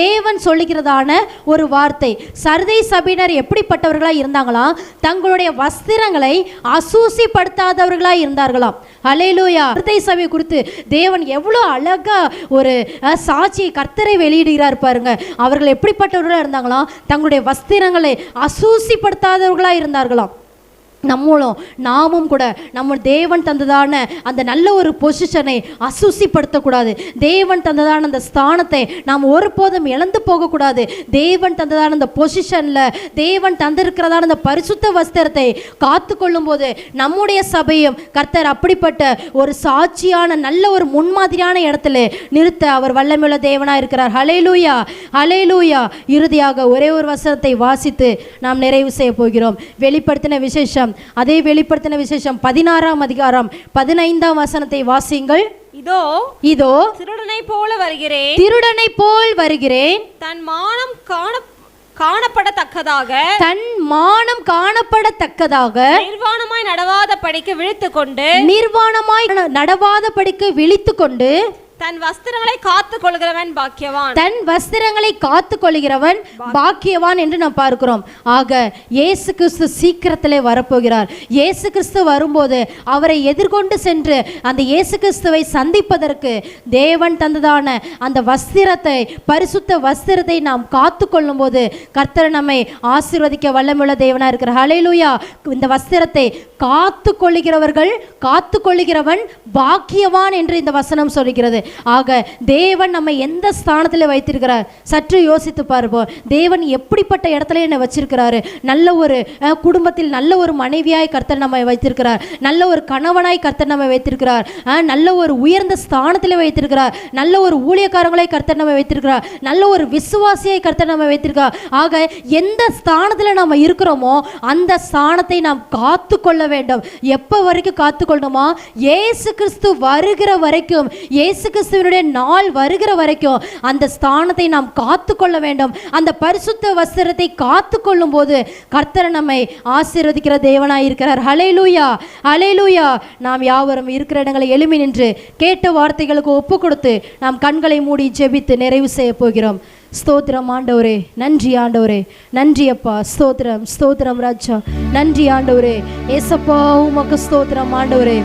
தேவன் சொல்லுகிறதான ஒரு வார்த்தை. சர்தை சபையினர் எப்படிப்பட்டவர்களாய் இருந்தாங்களாம், தங்களுடைய வஸ்திரங்களை அசூசிப்படுத்தாதவர்களாய் இருந்தார்களாம். ஹல்லேலூயா. சர்தை சபை குறித்து தேவன் எவ்வளவு அழகா ஒரு சாட்சியை கர்த்தரை வெளியிடுகிறார் பாருங்க. அவர்கள் எப்படிப்பட்டவர்களாக இருந்தாங்களாம், தங்களுடைய வஸ்திரங்களை அசூசிப்படுத்தாதவர்களாக இருந்தார்களாம். நாமும் கூட நம்ம தேவன் தந்ததான அந்த நல்ல ஒரு பொசிஷனை அசூசிப்படுத்தக்கூடாது. தேவன் தந்ததான அந்த ஸ்தானத்தை நாம் ஒருபோதும் இழந்து போகக்கூடாது. தேவன் தந்ததான அந்த பொசிஷன்ல தேவன் தந்திருக்கிறதான அந்த பரிசுத்த வஸ்திரத்தை காத்து கொள்ளும் போது நம்முடைய சபையும் கர்த்தர் அப்படிப்பட்ட ஒரு சாட்சியான நல்ல ஒரு முன்மாதிரியான இடத்துல நிறுத்த அவர் வல்லமையுள்ள தேவனாக இருக்கிறார். ஹல்லேலூயா. ஹல்லேலூயா. இறுதியாக ஒரே ஒரு வசனத்தை வாசித்து நாம் நிறைவு செய்ய போகிறோம். வெளிப்படுத்தின விசேஷம், அதே வெளிப்படுத்தின விசேஷம் 16ஆம் அதிகாரம் 15ஆம் வசனத்தை வாசியுங்கள். இதோ திருடனை போல் வருகிறேன், தன் மானம் காணப்படத்தக்கதாக நிர்வாணமாய் நடவாத படிக்கு விழித்துக்கொண்டு தன் வஸ்திரங்களை காத்து கொள்கிறவன் பாக்கியவான் என்று நாம் பார்க்கிறோம். ஆக இயேசு கிறிஸ்து சீக்கிரத்திலே வரப்போகிறார். இயேசு கிறிஸ்து வரும்போது அவரை எதிர்கொண்டு சென்று அந்த இயேசு கிறிஸ்துவை சந்திப்பதற்கு தேவன் தந்ததான அந்த வஸ்திரத்தை, பரிசுத்த வஸ்திரத்தை நாம் காத்து கொள்ளும் போது கர்த்தர் நம்மை ஆசீர்வதிக்க வல்லமையுள்ள தேவனா இருக்கிறார். ஹல்லேலூயா. இந்த வஸ்திரத்தை காத்து கொள்ளுகிறவன் பாக்கியவான் என்று இந்த வசனம் சொல்கிறது. ஆக தேவன் நம்ம எந்த ஸ்தானத்தில் வைத்திருக்கிறார் சற்று யோசித்து பார்ப்போம். தேவன் எப்படிப்பட்ட இடத்துல என்னை வச்சிருக்கிறாரு. நல்ல ஒரு குடும்பத்தில் நல்ல ஒரு மனைவியாய் கர்த்தர் நம்மை வைத்திருக்கிறார். நல்ல ஒரு கணவனாய் கர்த்தர் நம்மை வைத்திருக்கிறார். நல்ல ஒரு உயர்ந்த ஸ்தானத்தில் வைத்திருக்கிறார். நல்ல ஒரு ஊழியக்காரங்களை கர்த்தர் நம்மை வைத்திருக்கிறார். நல்ல ஒரு விசுவாசியை கர்த்தர் நம்மை வைத்திருக்கிறார். ஆக எந்த ஸ்தானத்தில் நாம் இருக்கிறோமோ அந்த ஸ்தானத்தை நாம் காத்து கொள்ள வேண்டும். எப்போ வரைக்கும் காத்துக்கொள்ளணுமா? இயேசு கிறிஸ்து வருகிற வரைக்கும், இயேசு கிறிஸ்துவினுடைய நாள் வருகிற வரைக்கும் அந்த ஸ்தானத்தை நாம் காத்துக்கொள்ள வேண்டும். அந்த பரிசுத்த வஸ்திரத்தை காத்துக்கொள்ளும் போது கர்த்தர் நம்மை ஆசீர்வதிக்கிற தேவனாய் இருக்கிறார். ஹல்லேலூயா. ஹல்லேலூயா. நாம் யாவரும் இருக்கிற இடங்களை எழும்பி நின்று கேட்ட வார்த்தைகளுக்கு ஒப்பு கொடுத்து நாம் கண்களை மூடி ஜெபித்து நிறைவு செய்ய போகிறோம். ஸ்தோத்திரம் ஆண்டவரே, நன்றி ஆண்டவரே, நன்றி அப்பா. ஸ்தோத்திரம், ஸ்தோத்திரம் ராஜா, நன்றி ஆண்டவரே. ஏசப்பா உமக்கு ஸ்தோத்திரம் ஆண்டவரே,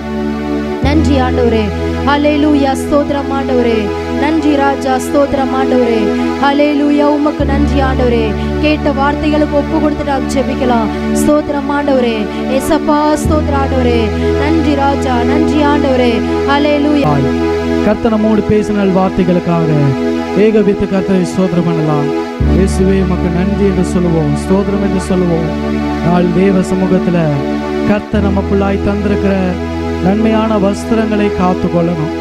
நன்றி ஆண்டவரே. ஹல்லேலூயா. ஸ்தோத்திரம் ஆண்டவரே, நன்றி ராஜா. ஸ்தோத்திரம் ஆண்டவரே, ஹல்லேலூயா. உமக்கு நன்றி ஆண்டவரே. கேட்ட வார்த்தைகளுக்கு ஒப்பு கொடுத்து நாம் ஜெபிக்கலாம். ஸ்தோத்திரம் ஆண்டவரே, ஏசப்பா ஸ்தோத்திரம் ஆண்டவரே, நன்றி ராஜா, நன்றி ஆண்டவரே. ஹல்லேலூயா. கர்த்தர் நம்மோடு பேசின வார்த்தைகளுக்காக ஏகபித்து கர்த்தரை ஸ்தோத்திரம் பண்ணலாம். இயேசுவே உமக்கு நன்றி என்று சொல்லுவோம், ஸ்தோத்திரம் என்று சொல்லுவோம். நாள் தேவ சமூகத்துல கர்த்தர் நமக்குள்ளாய் தந்திருக்கிற நன்மையான வஸ்திரங்களை காத்து கொள்ளணும்.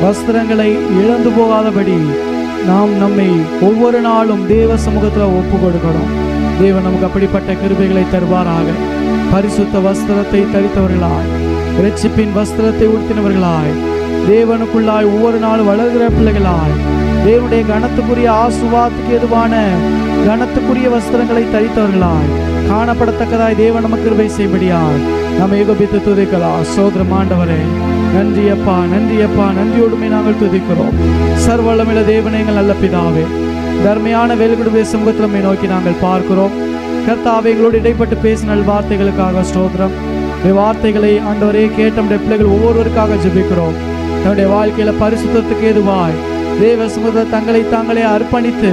வஸ்திரங்களை இழந்து போகாதபடி நாம் நம்மை ஒவ்வொரு நாளும் தேவ சமூகத்துல ஒப்பு கொடுக்கணும். தேவன் நமக்கு அப்படிப்பட்ட கிருபைகளை தருவாராக. பரிசுத்த வஸ்திரத்தை தரித்தவர்களாய், இரட்சிப்பின் வஸ்திரத்தை உடுத்தினவர்களாய், தேவனுக்குள்ளாய் ஒவ்வொரு நாளும் வளர்கிற பிள்ளைகளாய், தேவனுடைய கனத்துக்குரிய ஆசீர்வாதத்துக்கு ஏதுவான கனத்துக்குரிய வஸ்திரங்களை தரித்தவர்களாய் காணப்படத்தக்கதாய் தேவன் நமக்கு கிருபை செய்யும்படியாய் நாம் ஏகோபித்து துதிக்கலாம். ஸ்தோத்திரம் ஆண்டவரே, நன்றி அப்பா, நன்றி அப்பா, நன்றியோடுமே நாங்கள் துதிக்கிறோம். சர்வவல்லமையுள்ள தேவனே, எங்கள் நல்ல பிதாவே, தர்மையான வேலைகளுடைய சமூகத்தில் நம்மை நோக்கி நாங்கள் பார்க்கிறோம். கர்த்தாவே, எங்களோடு இடைப்பட்டு பேசின வார்த்தைகளுக்காக ஸ்தோத்திரம். வார்த்தைகளை ஆண்டவரே கேட்ட நம்முடைய பிள்ளைகள் ஒவ்வொருவருக்காக ஜெபிக்கிறோம். தன்னுடைய வாழ்க்கையில பரிசுத்தத்துக்கு ஏதுவாய் தேவ சமூகத்தை தங்களை தாங்களே அர்ப்பணித்து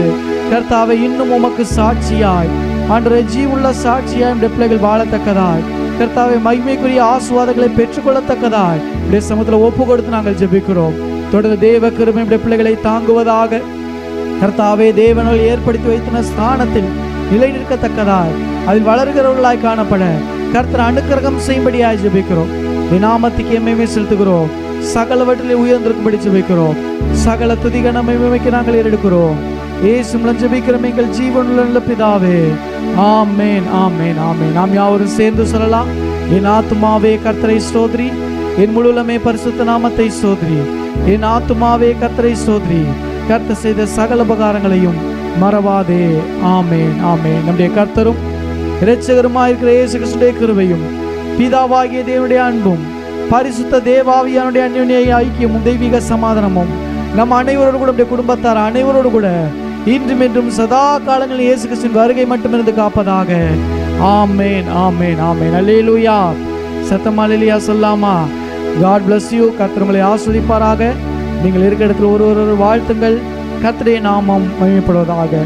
கர்த்தாவை இன்னும் உமக்கு சாட்சியாய், ஆண்டவரே ஜீவுள்ள சாட்சியாய் நம்முடைய பிள்ளைகள் வாழத்தக்கதாய், கர்த்தாவை மகிமைக்குரிய ஆசீர்வாதங்களை பெற்றுக்கொள்ளத்தக்கதாய் நம்முடைய சமூகத்தில் ஒப்பு கொடுத்து நாங்கள் ஜெபிக்கிறோம். தொடர்ந்து தேவ கிருபை நம்முடைய பிள்ளைகளை தாங்குவதாக. கர்த்தாவே, தேவனால் ஏற்படுத்தி வைத்த ஸ்தானத்தில் நிலை நிற்கத்தக்கதாய், அதில் வளர்கிறவர்களாய் காணப்பட கர்த்தர் அனுக்கிரகம் செய்யும்படியாய் ஜெபிக்கிறோம். நாமத்துக்கு எம்மையுமே செலுத்துகிறோம். சகலவற்றிலே உயர்ந்திருக்கும்படி ஜெபிக்கிறோம். சகல துதிகன மகிமைக்கு நாங்கள் ஏறெடுக்கிறோம். இயேசு மூலம் ஜெபிக்கிறோம் எங்கள் ஜீவனுள்ள நல்ல பிதாவே. ஆமென், ஆமென், ஆமென். நாம் யாவரும் சேர்ந்து சொல்லலாம். என் ஆத்துமாவே கர்த்தரை ஸ்தோத்ரி, என் முழுவதுமே பரிசுத்த நாமத்தை ஸ்தோத்ரி. என் ஆத்துமாவே கர்த்தரை ஸ்தோத்ரி, கர்த்தர் செய்த சகல உபகாரங்களையும் மறவாதே. ஆமென், ஆமென். நம்முடைய கர்த்தரும் இரட்சகருமாயிருக்கிற இயேசு கிறிஸ்துவின் கிருபையும் பிதாவாகிய தேவனுடைய அன்பும் பரிசுத்த தேவாவியானுடைய அந்யோன்ய ஐக்கியமும் தெய்வீக சமாதானமும் நம் அனைவரோடு கூட, நம்முடைய குடும்பத்தார் அனைவரோடு கூட இன்றும் என்றும் சதா காலங்களில் இயேசு கிறிஸ்துவின் வருகை மட்டுமிருந்து காப்பதாக. ஆமென், ஆமென், ஆமென். அல்லேலூயா. சத்தமா அல்லேலூயா சொல்லாமா? God bless you. கர்த்தர் உங்களை ஆசீர்வதிப்பாராக. நீங்கள் இருக்கிற இடத்துல ஒரு வாழ்த்துங்கள். கர்த்தருடைய நாமம் மகிமைப்படுவதாக.